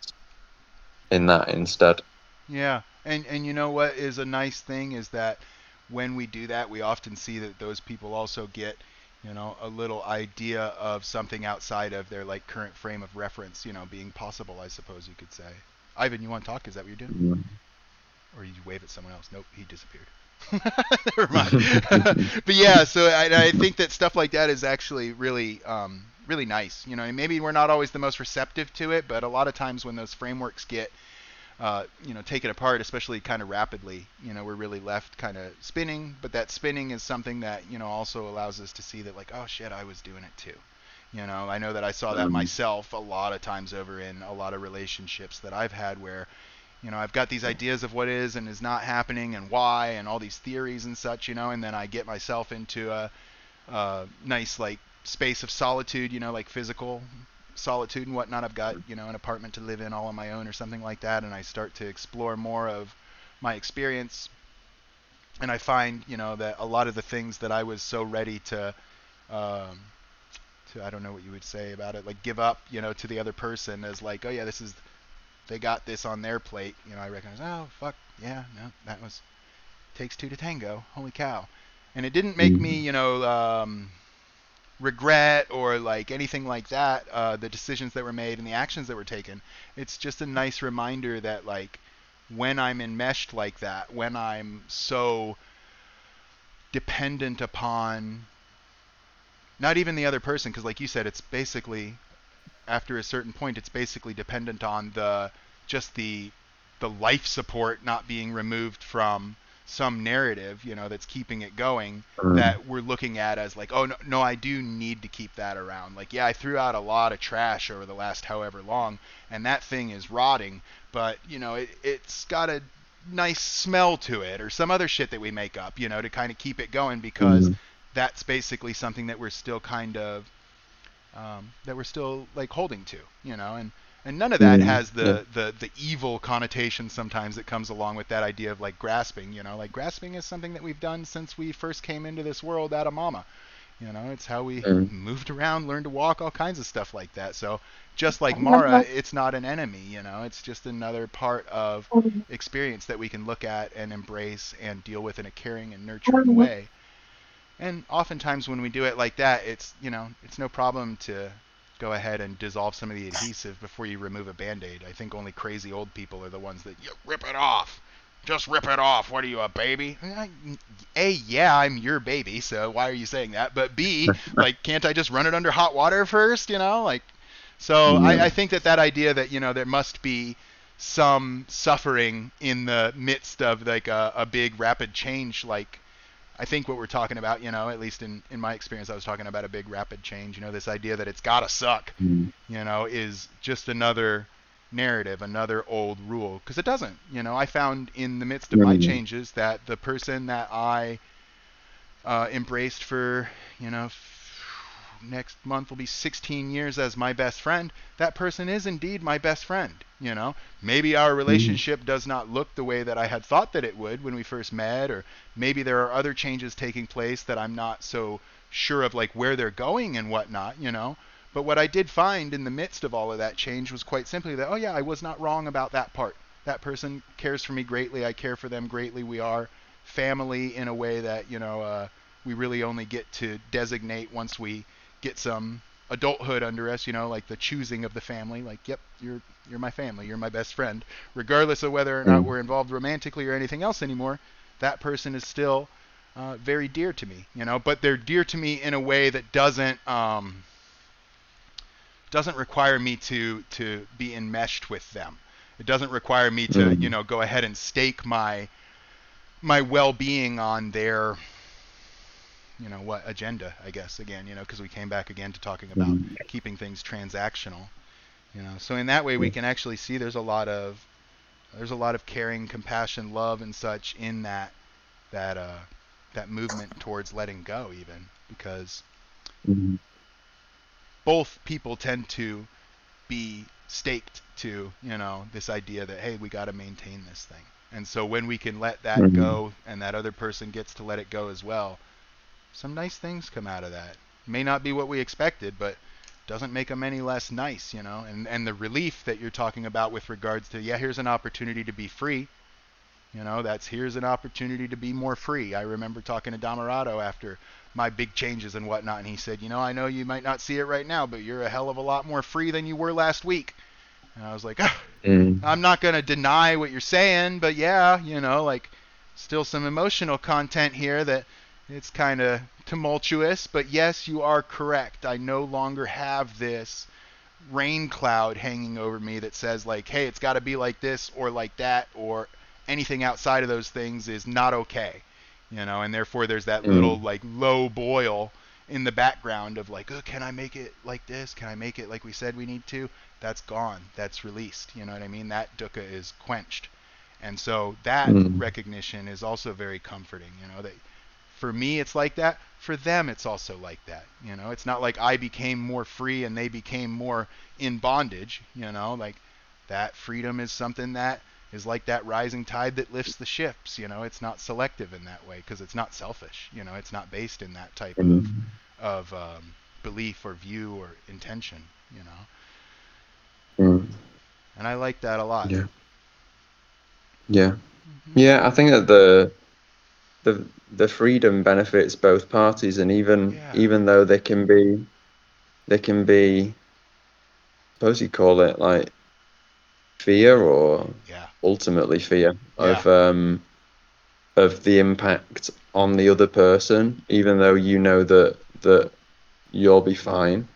in that instead. Yeah. And you know what is a nice thing is that when we do that, we often see that those people also get, a little idea of something outside of their like current frame of reference, being possible, I suppose you could say. Ivan, you want to talk? Is that what you're doing? Or you wave at someone else? Nope, he disappeared. Never mind. But yeah, so I think that stuff like that is actually really, really nice. Maybe we're not always the most receptive to it, but a lot of times when those frameworks get, taken apart, especially kind of rapidly, we're really left kind of spinning. But that spinning is something that, also allows us to see that like, oh shit, I was doing it too. I know that I saw that myself a lot of times over in a lot of relationships that I've had where, I've got these ideas of what is and is not happening and why and all these theories and such, and then I get myself into a nice like space of solitude, like physical solitude and whatnot. I've got, an apartment to live in all on my own or something like that, and I start to explore more of my experience, and I find, that a lot of the things that I was so ready to I don't know what you would say about it, like give up, to the other person as like, oh yeah, they got this on their plate, I recognize, oh fuck, yeah, no, that was takes two to tango, holy cow. And it didn't make me, regret or like anything like that, the decisions that were made and the actions that were taken. It's just a nice reminder that like when I'm enmeshed like that, when I'm so dependent upon not even the other person, because like you said, it's basically after a certain point, it's basically dependent on just the life support not being removed from some narrative, that's keeping it going, that we're looking at as like, oh no, I do need to keep that around. Like, yeah, I threw out a lot of trash over the last however long, and that thing is rotting, but it's got a nice smell to it, or some other shit that we make up, to kind of keep it going, because that's basically something that we're still kind of that we're still like holding to, and And none of that has the evil connotation sometimes that comes along with that idea of like grasping. Like grasping is something that we've done since we first came into this world out of mama. It's how we moved around, learned to walk, all kinds of stuff like that. So just like Mara, it's not an enemy, it's just another part of experience that we can look at and embrace and deal with in a caring and nurturing way. And oftentimes when we do it like that, it's no problem to go ahead and dissolve some of the adhesive before you remove a Band-Aid. I think only crazy old people are the ones that rip it off. Just rip it off. What are you, a baby? A, yeah, I'm your baby, so why are you saying that? But B, like, can't I just run it under hot water first, Like, so I think that idea that, there must be some suffering in the midst of, like, a big rapid change, like, I think what we're talking about, at least in my experience, I was talking about a big rapid change, this idea that it's gotta suck, is just another narrative, another old rule, because it doesn't. I found in the midst of my changes that the person that I embraced for, next month will be 16 years as my best friend, that person is indeed my best friend. Maybe our relationship does not look the way that I had thought that it would when we first met, or maybe there are other changes taking place that I'm not so sure of, like where they're going and whatnot, But what I did find in the midst of all of that change was quite simply that, oh yeah, I was not wrong about that part. That person cares for me greatly. I care for them greatly. We are family in a way that, we really only get to designate once we get some adulthood under us, like the choosing of the family, like, yep, you're my family, you're my best friend, regardless of whether or not we're involved romantically or anything else anymore. That person is still very dear to me, but they're dear to me in a way that doesn't require me to be enmeshed with them. It doesn't require me to, go ahead and stake my well-being on their what agenda, I guess, again, because we came back again to talking about keeping things transactional, so in that way we can actually see there's a lot of caring, compassion, love, and such in that movement towards letting go, even because both people tend to be staked to, this idea that, hey, we got to maintain this thing. And so when we can let that go and that other person gets to let it go as well, some nice things come out of that. May not be what we expected, but doesn't make them any less nice, and the relief that you're talking about with regards to, yeah, here's an opportunity to be free, here's an opportunity to be more free. I remember talking to Dhammarato after my big changes and whatnot, and he said, I know you might not see it right now, but you're a hell of a lot more free than you were last week. And I was like, I'm not going to deny what you're saying, but yeah, like, still some emotional content here that it's kind of tumultuous, but yes, you are correct. I no longer have this rain cloud hanging over me that says, like, hey, it's got to be like this or like that, or anything outside of those things is not okay, and therefore there's that little, like, low boil in the background of, like, oh, can I make it like this? Can I make it like we said we need to? That's gone. That's released. You know what I mean? That dukkha is quenched. And so that recognition is also very comforting, that for me it's like that. For them it's also like that. It's not like I became more free and they became more in bondage. Like, that freedom is something that is like that rising tide that lifts the ships. It's not selective in that way because it's not selfish. It's not based in that type of belief or view or intention. And I like that a lot. Yeah, I think that the freedom benefits both parties, and even though they can be, suppose you call it, like, fear or ultimately fear of the impact on the other person, even though that you'll be fine.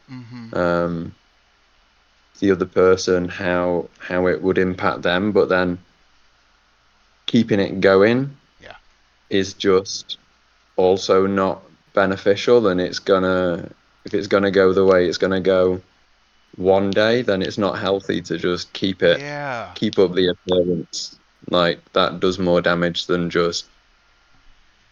The other person, how it would impact them, but then keeping it going is just also not beneficial, and if it's gonna go the way it's gonna go one day, then it's not healthy to just keep up the appearance. Like, that does more damage than just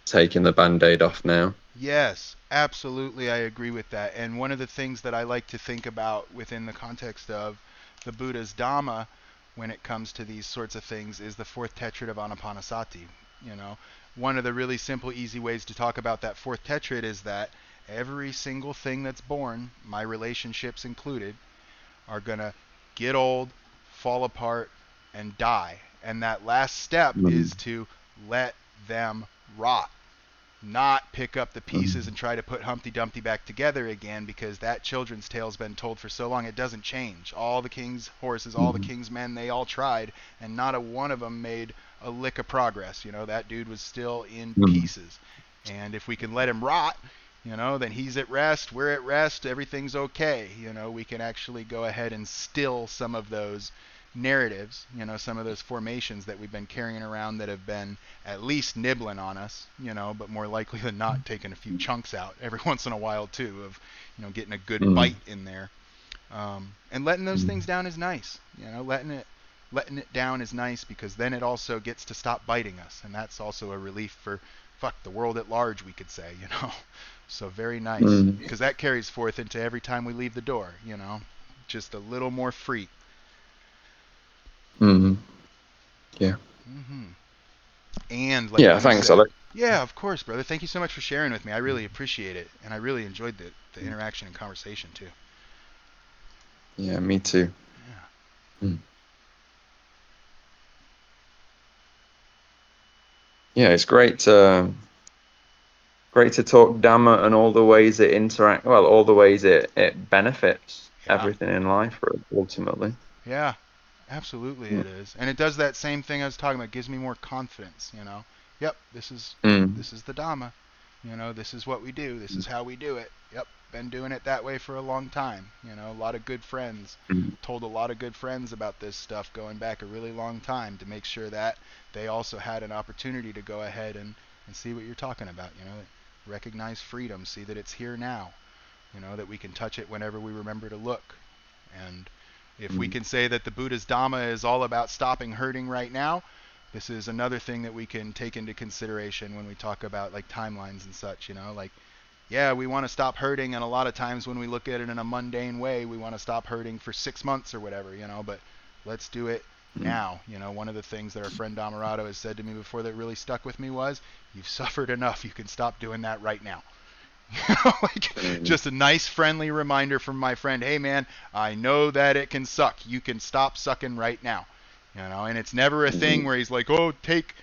taking the Band-Aid off now. Yes, absolutely. I agree with that. And one of the things that I like to think about within the context of the Buddha's Dhamma when it comes to these sorts of things is the fourth tetrad of Anapanasati. You know, one of the really simple, easy ways to talk about that fourth tetrad is that every single thing that's born, my relationships included, are going to get old, fall apart, and die. And that last step Mm. is to let them rot, not pick up the pieces and try to put Humpty Dumpty back together again, because that children's tale's been told for so long it doesn't change. All the king's horses, all the king's men, they all tried, and not a one of them made a lick of progress. You know, that dude was still in Mm. pieces. And if we can let him rot, you know, then he's at rest, we're at rest, everything's okay. You know, we can actually go ahead and still some of those narratives, you know, some of those formations that we've been carrying around that have been at least nibbling on us, you know, but more likely than not taking a few chunks out every once in a while too, of, you know, getting a good Mm. bite in there. And letting those things down is nice, you know, letting it down is nice, because then it also gets to stop biting us, and that's also a relief for the world at large, we could say, you know. So very nice, Mm. because that carries forth into every time we leave the door, you know, just a little more free. Mm. Yeah. hmm And like Yeah. you Thanks, said, Alex. yeah, of course, brother. Thank you so much for sharing with me. I really appreciate it, and I really enjoyed the interaction and conversation too. Yeah. Me too. Yeah. Mm. Yeah. It's great to talk Dhamma and all the ways it interact. Well, all the ways it benefits Yeah. everything in life, ultimately. Yeah. Absolutely, Mm. it is, and it does that same thing I was talking about. It gives me more confidence. You know. Yep. Mm. This is the Dhamma. You know, this is what we do. This is how we do it. Yep. Been doing it that way for a long time. You know, a lot of good friends. Mm. Told a lot of good friends about this stuff going back a really long time, to make sure that they also had an opportunity to go ahead and see what you're talking about. You know, recognize freedom, see that it's here now. You know, that we can touch it whenever we remember to look. And if we Mm. can say that the Buddha's Dhamma is all about stopping hurting right now, this is another thing that we can take into consideration when we talk about like timelines and such. You know, like, yeah, we want to stop hurting, and a lot of times when we look at it in a mundane way, we want to stop hurting for 6 months or whatever, you know, but let's do it Mm. now. You know, one of the things that our friend Dhammarato has said to me before that really stuck with me was, you've suffered enough, you can stop doing that right now. Like, Mm. just a nice friendly reminder from my friend, hey man, I know that it can suck, you can stop sucking right now. You know, and it's never a thing Mm. where he's like, oh, take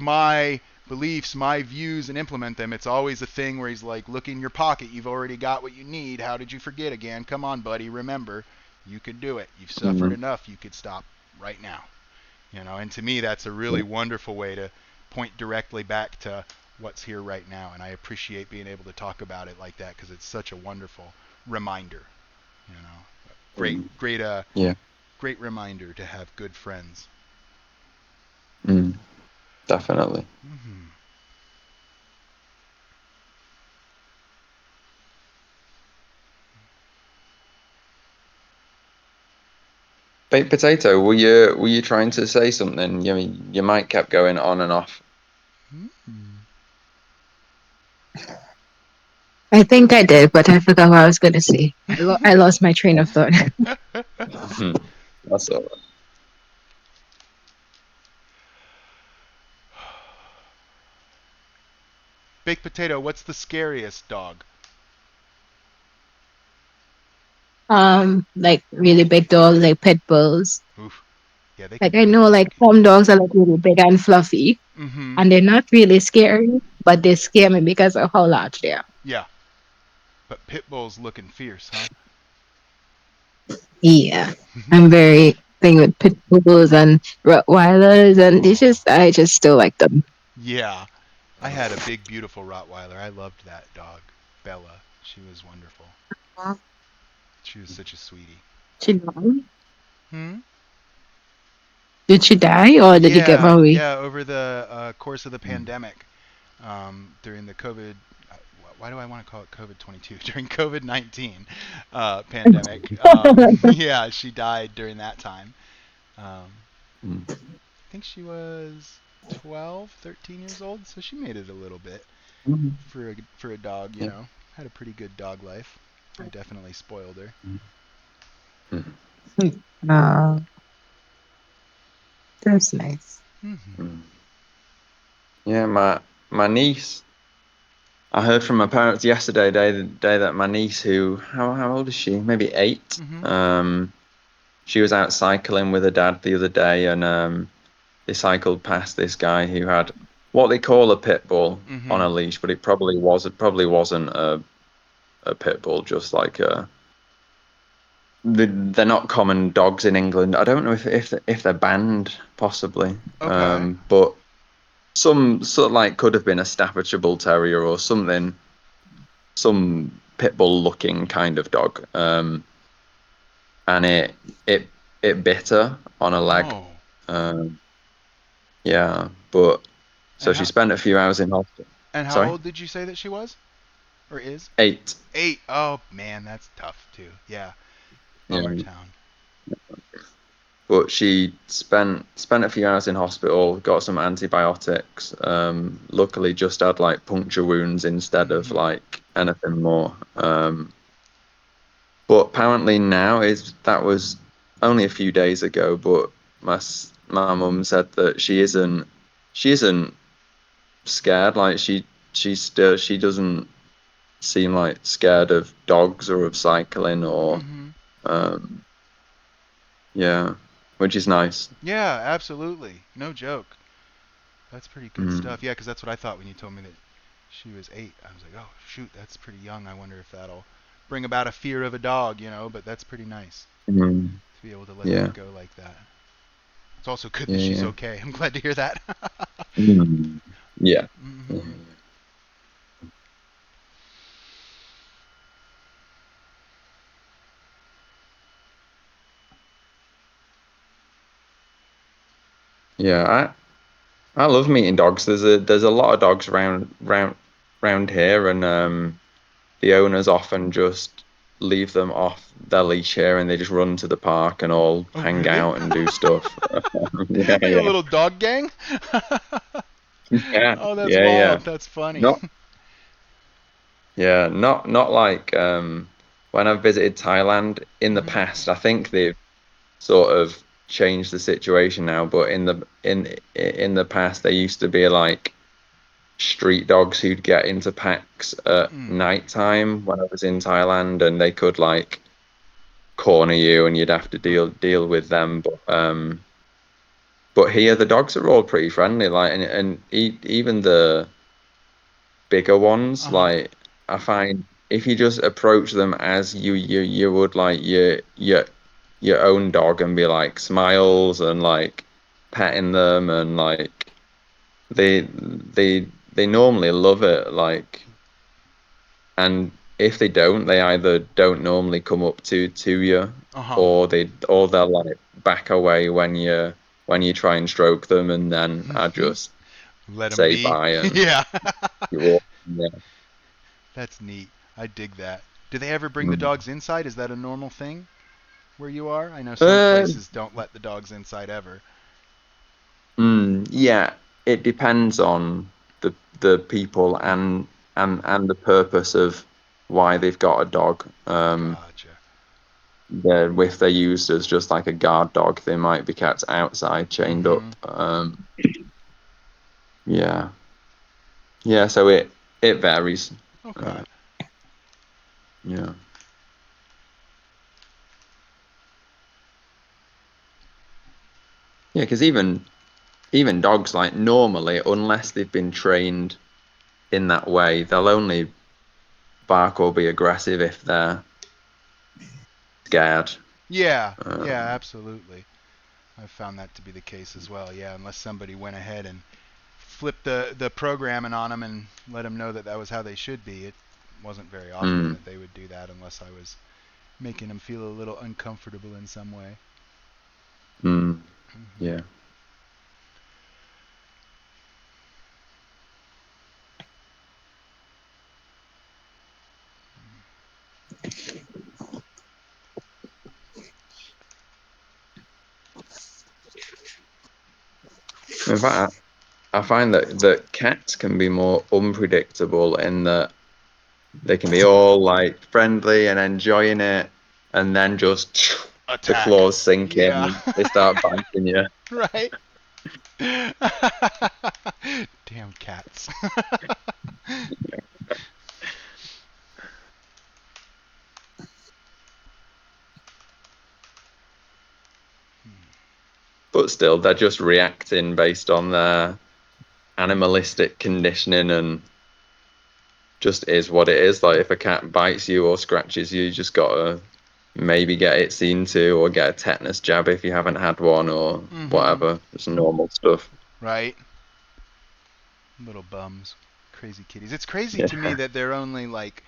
my beliefs, my views, and implement them. It's always a thing where he's like, look in your pocket, you've already got what you need, how did you forget again? Come on, buddy, remember, you could do it, you've suffered Mm. enough, you could stop right now. You know, and to me that's a Yeah. really wonderful way to point directly back to what's here right now, and I appreciate being able to talk about it like that, because it's such a wonderful reminder. You know, great Mm. great Yeah. great reminder to have good friends. Mm. Definitely. hmm Baked potato, were you trying to say something? Your mic kept going on and off. hmm I think I did, but I forgot what I was going to say. I lost my train of thought. That's all right. Baked potato, what's the scariest dog? Like really big dogs, like pit bulls. Oof. Yeah, they can Like be I pretty know, like spooky. some dogs are like really big and fluffy, Mm-hmm. and they're not really scary, but they scare me because of how large they are. Yeah, but pit bulls looking fierce, huh? Yeah, I'm very thing with pit bulls and Rottweilers, and Oh, I just still like them. yeah. I had a big, beautiful Rottweiler. I loved that dog, Bella. She was wonderful. She was such a sweetie. She died? Hmm. Did she die or did he get Yeah, away? yeah. Over the course of the pandemic, during the COVID, why do I want to call it COVID-22? During COVID-19 pandemic, yeah, she died during that time. Um, Mm. I think she was 12, 13 years old, so she made it a little bit. for a dog. You Yeah. know, had a pretty good dog life. I definitely spoiled her. Oh, that's nice. Mm-hmm. Yeah, my niece. I heard from my parents yesterday, the day that my niece, who how old is she? Maybe 8. Mm-hmm. She was out cycling with her dad the other day, and they cycled past this guy who had what they call a pit bull on Mm-hmm. a leash, but it probably wasn't a pit bull, just like a. They're not common dogs in England. I don't know if they're banned, possibly. Okay. But some sort of like could have been a Staffordshire Bull Terrier or something, some pit bull looking kind of dog. And it it bit her on a leg. Oh. Um, yeah, but so And she how spent a few hours in hospital. and how Sorry, old did you say that she was or is? 8. 8. Oh man, that's tough too. Yeah. Bummer Yeah, town. but she spent a few hours in hospital, got some antibiotics. Luckily, just had like puncture wounds instead of Mm-hmm. like anything more. But apparently now that was only a few days ago. But my mum said that she isn't scared. Like she doesn't seem like scared of dogs or of cycling or Mm-hmm. um yeah, which is nice. Yeah, absolutely. No joke. That's pretty good Mm. stuff. Yeah, because that's what I thought when you told me that she was 8. I was like, oh shoot, that's pretty young. I wonder if that'll bring about a fear of a dog, you know. But that's pretty nice Mm. to be able to let Yeah, that go like that. It's also good that yeah, she's yeah. okay. I'm glad to hear that. Mm. Yeah. Yeah, Mm-hmm. yeah. I love meeting dogs. There's a lot of dogs around here, and the owners often just leave them off their leash here, and they just run to the park and all Oh, hang really? out and do stuff. Yeah, Like a yeah, little dog gang? yeah, Oh, that's yeah, yeah. wild. That's funny. Not Yeah, not like when I've visited Thailand in the Mm-hmm. past. I think they've sort of changed the situation now, but in the past there used to be like street dogs who'd get into packs at Mm. night time when I was in Thailand, and they could like corner you, and you'd have to deal with them. But here the dogs are all pretty friendly, like and even the bigger ones, Uh-huh. like I find if you just approach them as you would like your own dog and be like smiles and like petting them and like they normally love it, like, and if they don't, they either don't normally come up to you, Uh-huh. or they'll like back away when you try and stroke them, and then I just Let them say be. bye and Yeah. you walk. Yeah. That's neat. I dig that. Do they ever bring the Mm. dogs inside? Is that a normal thing where you are? I know some Uh, places don't let the dogs inside ever. yeah, it depends on the people and the purpose of why they've got a dog. Gotcha. If they're used as just like a guard dog, they might be kept outside, chained up. Mm-hmm. Yeah, yeah. So it varies. Okay. Uh, yeah, yeah. Because even dogs, like normally, unless they've been trained in that way, they'll only bark or be aggressive if they're scared. Yeah. Yeah, Um, absolutely. I've found that to be the case as well. Yeah, unless somebody went ahead and flipped the programming on them and let them know that that was how they should be. It wasn't very often mm, that they would do that unless I was making them feel a little uncomfortable in some way. mm, Mm-hmm. yeah. In fact, I find that cats can be more unpredictable in that they can be all like friendly and enjoying it, and then just the Attack. claws sink in Yeah. and they start biting you. Right. Damn cats. But still, they're just reacting based on their animalistic conditioning, and just is what it is. Like if a cat bites you or scratches you, you just gotta maybe get it seen to, or get a tetanus jab if you haven't had one, or whatever. Just normal stuff. Right. Little bums. Crazy kitties. It's crazy Yeah. to me that they're only like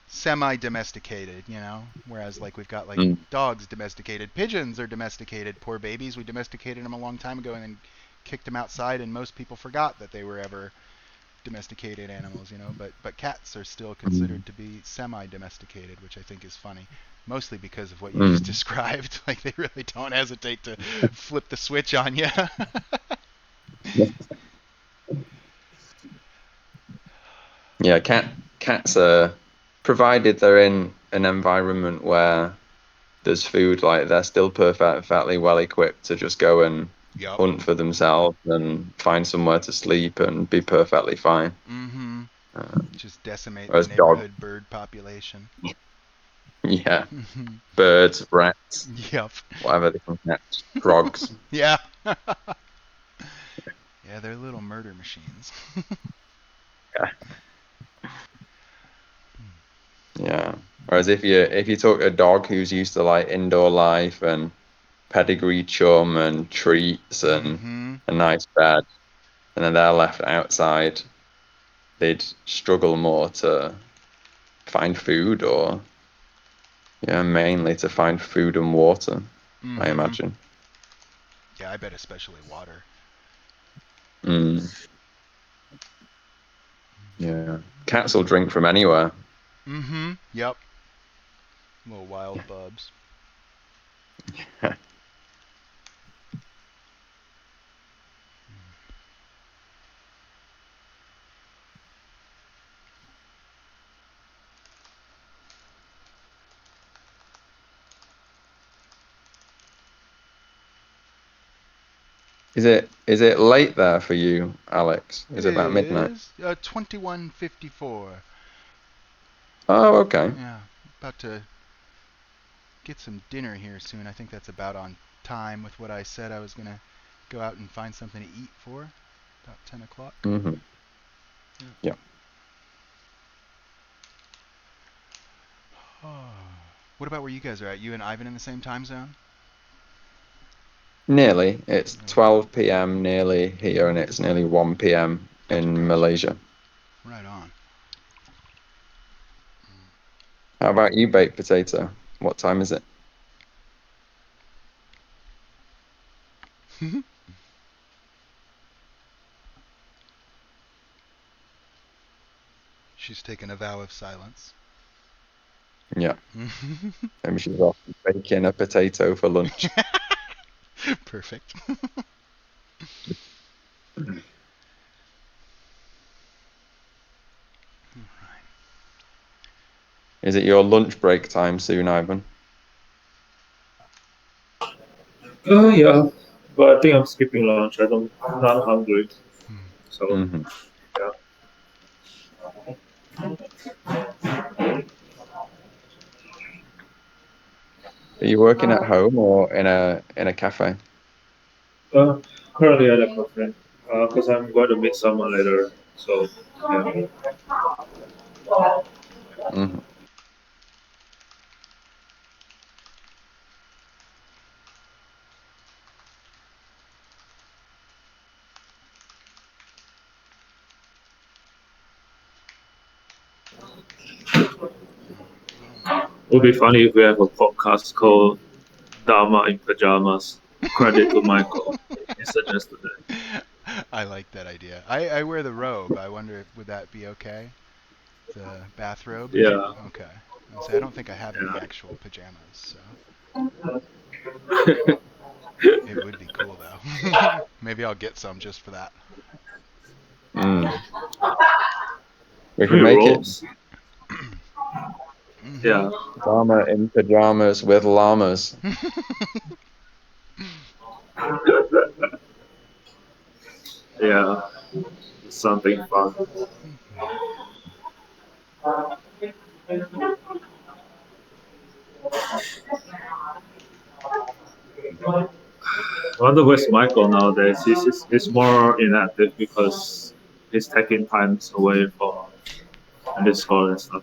semi-domesticated, you know, whereas like we've got like Mm. dogs domesticated, pigeons are domesticated, poor babies. We domesticated them a long time ago and then kicked them outside, and most people forgot that they were ever domesticated animals, you know, but cats are still considered to be semi-domesticated, which I think is funny, mostly because of what you just Mm. described. Like they really don't hesitate to flip the switch on you. Yeah, cats are, provided they're in an environment where there's food, like they're still perfectly well equipped to just go and Yup. hunt for themselves and find somewhere to sleep and be perfectly fine. Mm-hmm. Uh, Just decimate the whereas dog, neighborhood bird population. yeah, birds, rats, Yep. whatever they can catch, frogs. Yeah. Yeah, they're little murder machines. Yeah, yeah. Whereas if you took a dog who's used to like indoor life and pedigree chum and treats and Mm-hmm. a nice bed, and then they're left outside, they'd struggle more to find food, or yeah, mainly to find food and water, I Mm-hmm. imagine. Yeah, I bet especially water. Mm, yeah. Cats will drink from anywhere. Mm-hmm. Yep. Little wild bubs. Is it late there for you, Alex? It Is it about midnight? is 21:54. Oh, okay. Yeah, about to get some dinner here soon. I think that's about on time with what I said I was gonna go out and find something to eat for. About 10 o'clock. Mm-hmm. Yeah. Yeah. Oh. What about where you guys are at? You and Ivan in the same time zone? Nearly. It's Nearly. 12 p.m. nearly here, and it's nearly 1 p.m. in Malaysia. Right on. How about you, baked potato? What time is it? She's taken a vow of silence. Yeah. Maybe she's off baking a potato for lunch. Perfect. Is it your lunch break time soon, Ivan? Yeah, but I think I'm skipping lunch. I'm not hungry. So, Mm-hmm. yeah. Are you working at home or in a cafe? Currently at a cafe, because I'm going to meet someone later. So, yeah. Mm-hmm. It would be funny if we have a podcast called Dhamma in Pajamas. Credit to Michael. He suggested that. I like that idea. I wear the robe. I wonder would that be okay? The bathrobe? Yeah. Okay. I say I don't think I have any Yeah. actual pajamas, so it would be cool though. Maybe I'll get some just for that. We can Three make it robes. Mhm. Yeah. Dharma in pajamas with llamas. Yeah. Something fun. I wonder where's Michael nowadays. He's more inactive because he's taking times away from Discord and stuff.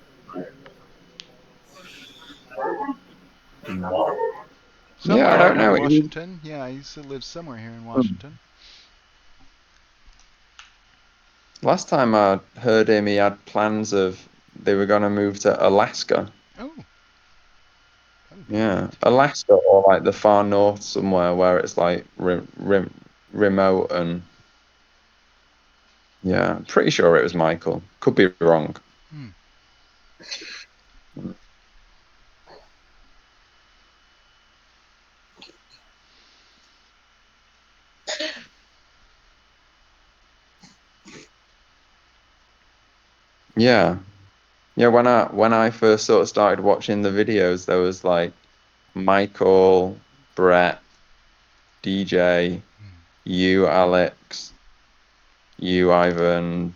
Yeah, I Somewhere don't out in know. Washington. Yeah, I used to live somewhere here in Washington. Last time I heard him, he had plans of they were going to move to Alaska. Oh, that would be Yeah, neat. Alaska or like the far north somewhere where it's like remote and yeah, I'm pretty sure it was Michael. Could be wrong. Hmm. Yeah. Yeah, when I first sort of started watching the videos, there was like Michael, Brett, DJ, you, Alex, you, Ivan,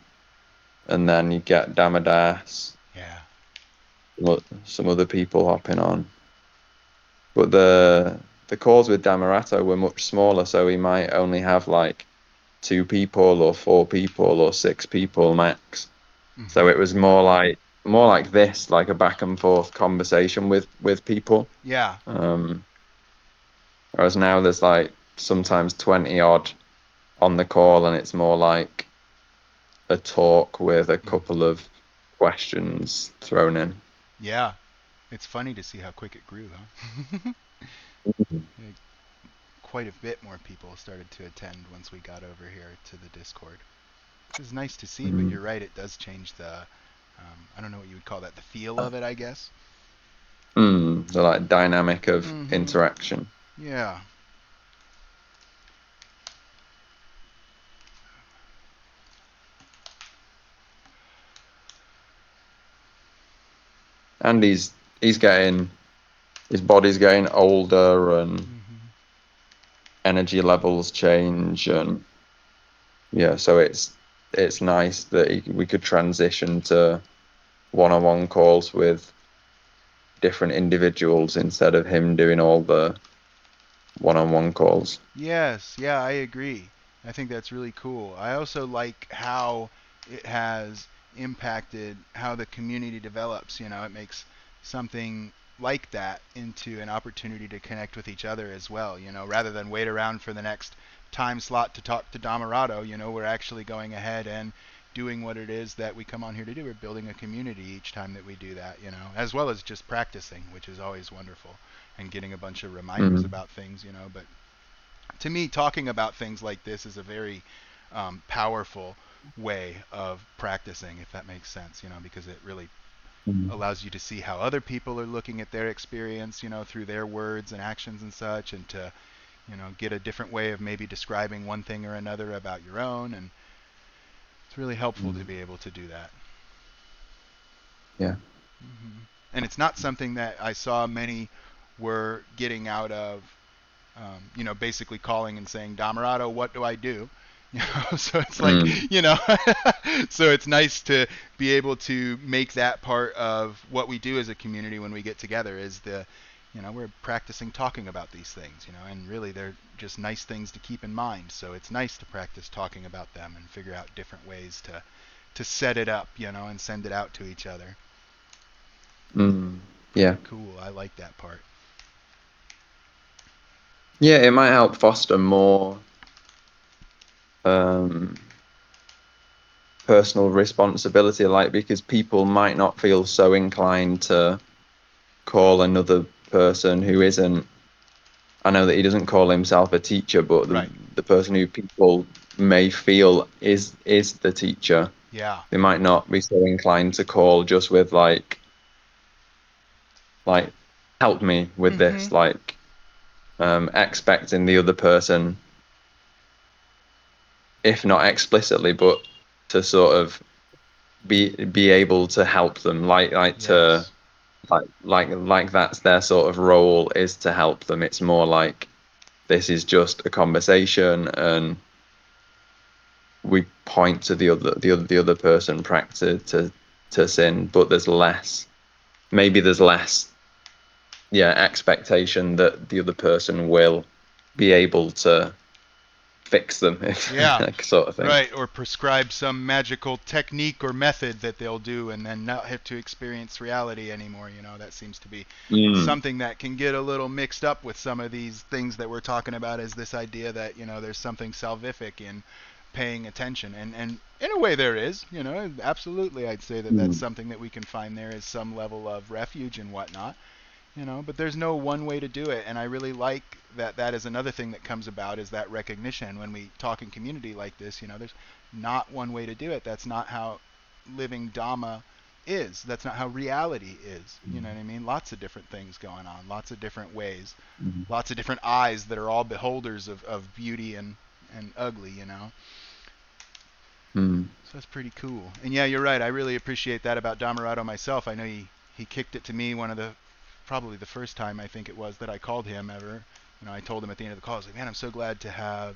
and then you get Dhammadas, Yeah. some other people hopping on. But the calls with Dhammarato were much smaller, so we might only have like 2 people or 4 people or 6 people max. So Hmm. it was more like this, like a back and forth conversation with people. Yeah. Whereas now there's like sometimes 20 odd on the call, and it's more like a talk with a couple Hmm. of questions thrown in. Yeah. It's funny to see how quick it grew, huh? Yeah, quite a bit more people started to attend once we got over here to the Discord, which is nice to see. But Mm. you're right; it does change the, I don't know what you would call that, the feel of it, I guess. The like dynamic of Hmm. interaction. Yeah. And he's getting his body's getting older and Hmm. energy levels change, and yeah, so it's nice that we could transition to one-on-one calls with different individuals instead of him doing all the one-on-one calls. Yes, yeah, I agree. I think that's really cool. I also like how it has impacted how the community develops. It makes something like that into an opportunity to connect with each other as well. Rather than wait around for the next time slot to talk to Dhammarato, we're actually going ahead and doing what it is that we come on here to do. We're building a community each time that we do that, as well as just practicing, which is always wonderful, and getting a bunch of reminders Mm. about things. But to me, talking about things like this is a very powerful way of practicing, if that makes sense, because it really Mm. allows you to see how other people are looking at their experience, through their words and actions and such, and to, get a different way of maybe describing one thing or another about your own. And it's really helpful to Mm. be able to do that. Yeah. And it's not something that I saw many were getting out of, basically calling and saying, Dhammarato, what do I do? So it's like, Mm. so it's nice to be able to make that part of what we do as a community when we get together is we're practicing talking about these things, and really they're just nice things to keep in mind. So it's nice to practice talking about them and figure out different ways to set it up, and send it out to each other. Mm. Pretty Yeah. cool. I like that part. Yeah, it might help foster more um, personal responsibility, like because people might not feel so inclined to call another person who isn't. I know that he doesn't call himself a teacher, but the, Right. the person who people may feel is the teacher, Yeah. they might not be so inclined to call just with like help me with Mm-hmm. this, like expecting the other person, if not explicitly, but to sort of be able to help them, to like that's their sort of role, is to help them. It's more like this is just a conversation, and we point to the other person to sin, but there's less expectation that the other person will be able to fix them, sort of thing. Right, or prescribe some magical technique or method that they'll do and then not have to experience reality anymore. That seems to be something that can get a little mixed up with some of these things that we're talking about, is this idea that, there's something salvific in paying attention. And in a way there is, absolutely I'd say that that's something that we can find there is some level of refuge and whatnot. But there's no one way to do it, and I really like that is another thing that comes about, is that recognition when we talk in community like this. There's not one way to do it. That's not how living Dhamma is. That's not how reality is. You know what I mean? Lots of different things going on, lots of different ways, lots of different eyes that are all beholders of beauty and ugly. So that's pretty cool. And yeah, you're right. I really appreciate that about Dhammarato myself. I know he kicked it to me probably the first time I think it was that I called him ever. I told him at the end of the call, I was like, man, I'm so glad to have,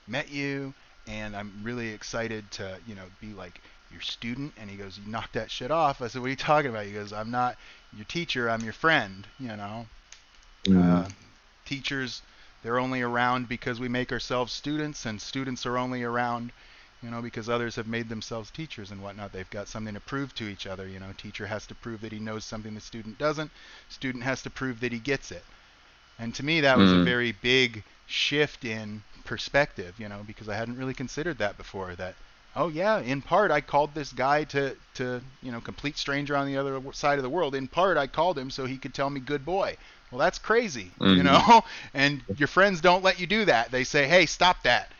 met you, and I'm really excited to, be like your student. And he goes, you knocked that shit off. I said, what are you talking about? He goes, I'm not your teacher, I'm your friend. Teachers, they're only around because we make ourselves students, and students are only around because others have made themselves teachers and whatnot. They've got something to prove to each other. Teacher has to prove that he knows something the student doesn't. Student has to prove that he gets it. And to me, that was a very big shift in perspective, because I hadn't really considered that before. That, oh yeah, in part I called this guy to complete stranger on the other side of the world. In part I called him so he could tell me good boy. Well, that's crazy, And your friends don't let you do that. They say, hey, stop that.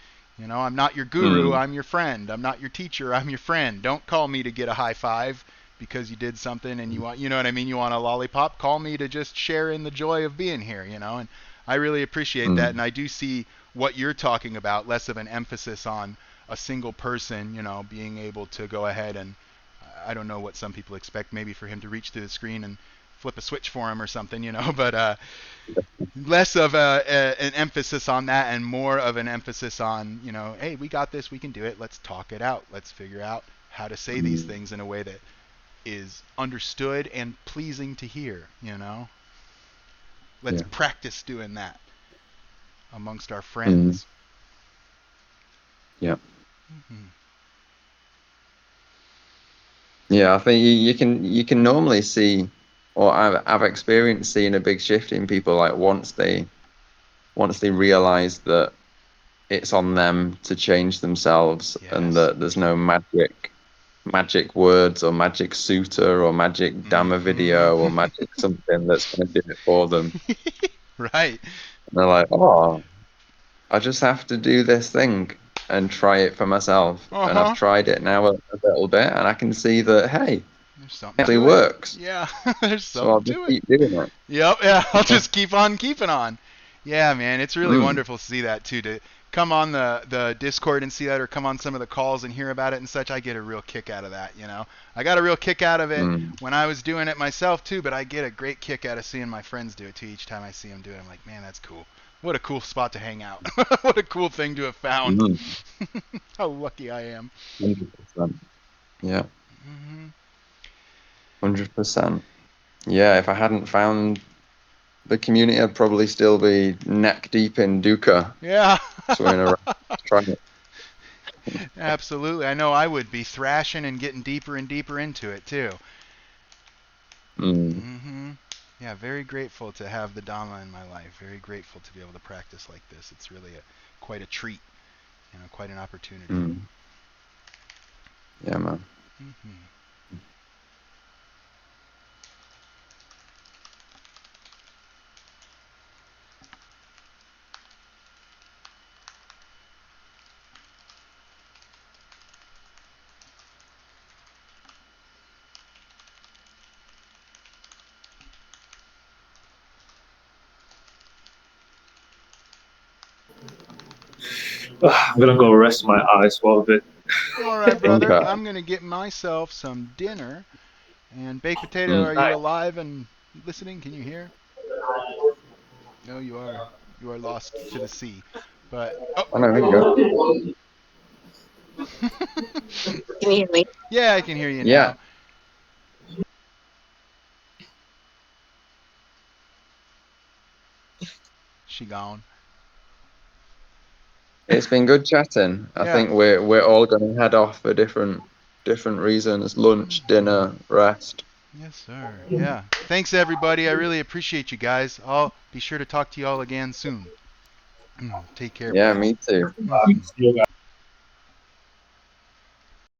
I'm not your guru, I'm your friend. I'm not your teacher, I'm your friend. Don't call me to get a high five because you did something and you want, what I mean? You want a lollipop? Call me to just share in the joy of being here, And I really appreciate that. And I do see what you're talking about, less of an emphasis on a single person, being able to go ahead and, I don't know what some people expect, maybe for him to reach through the screen and flip a switch for him or something, but less of an emphasis on that and more of an emphasis on, hey, we got this, we can do it, let's talk it out, let's figure out how to say these things in a way that is understood and pleasing to hear, Let's practice doing that amongst our friends. Yeah. Yeah, I think you can normally see, or I've experienced seeing a big shift in people, like once they realize that it's on them to change themselves, and that there's no magic words or magic sutta or magic Dhamma video or magic something that's going to do it for them. Right. And they're like, oh, I just have to do this thing and try it for myself. And I've tried it now a little bit, and I can see that, hey, there's something it actually to works. It. Yeah, there's something so I'll to just it. keep doing it. Yep, yeah, I'll just keep on keeping on. Yeah, man, it's really wonderful to see that too. To come on the Discord and see that, or come on some of the calls and hear about it and such, I get a real kick out of that. I got a real kick out of it when I was doing it myself too, but I get a great kick out of seeing my friends do it too. Each time I see them do it, I'm like, man, that's cool. What a cool spot to hang out. What a cool thing to have found. How lucky I am. 100%. Yeah. 100%. Yeah, if I hadn't found the community, I'd probably still be neck deep in dukkha. Yeah. Swimming around, trying it. Absolutely. I know I would be thrashing and getting deeper and deeper into it too. Yeah, very grateful to have the Dhamma in my life. Very grateful to be able to practice like this. It's really quite a treat, quite an opportunity. Yeah, man. I'm gonna go rest my eyes for a bit. All right, brother. Okay. I'm gonna get myself some dinner. And baked potato, Mm. are you alive and listening? Can you hear? No, you are. You are lost to the sea. But oh. Oh no, here you go. Can you hear me? Yeah, I can hear you Yeah, now. She gone. it's been good chatting. I Yeah. think we're all going to head off for different reasons: lunch, dinner, rest. Yes, sir. Yeah. Thanks, everybody. I really appreciate you guys. I'll be sure to talk to you all again soon. Take care, Yeah, brother. me too. See you guys.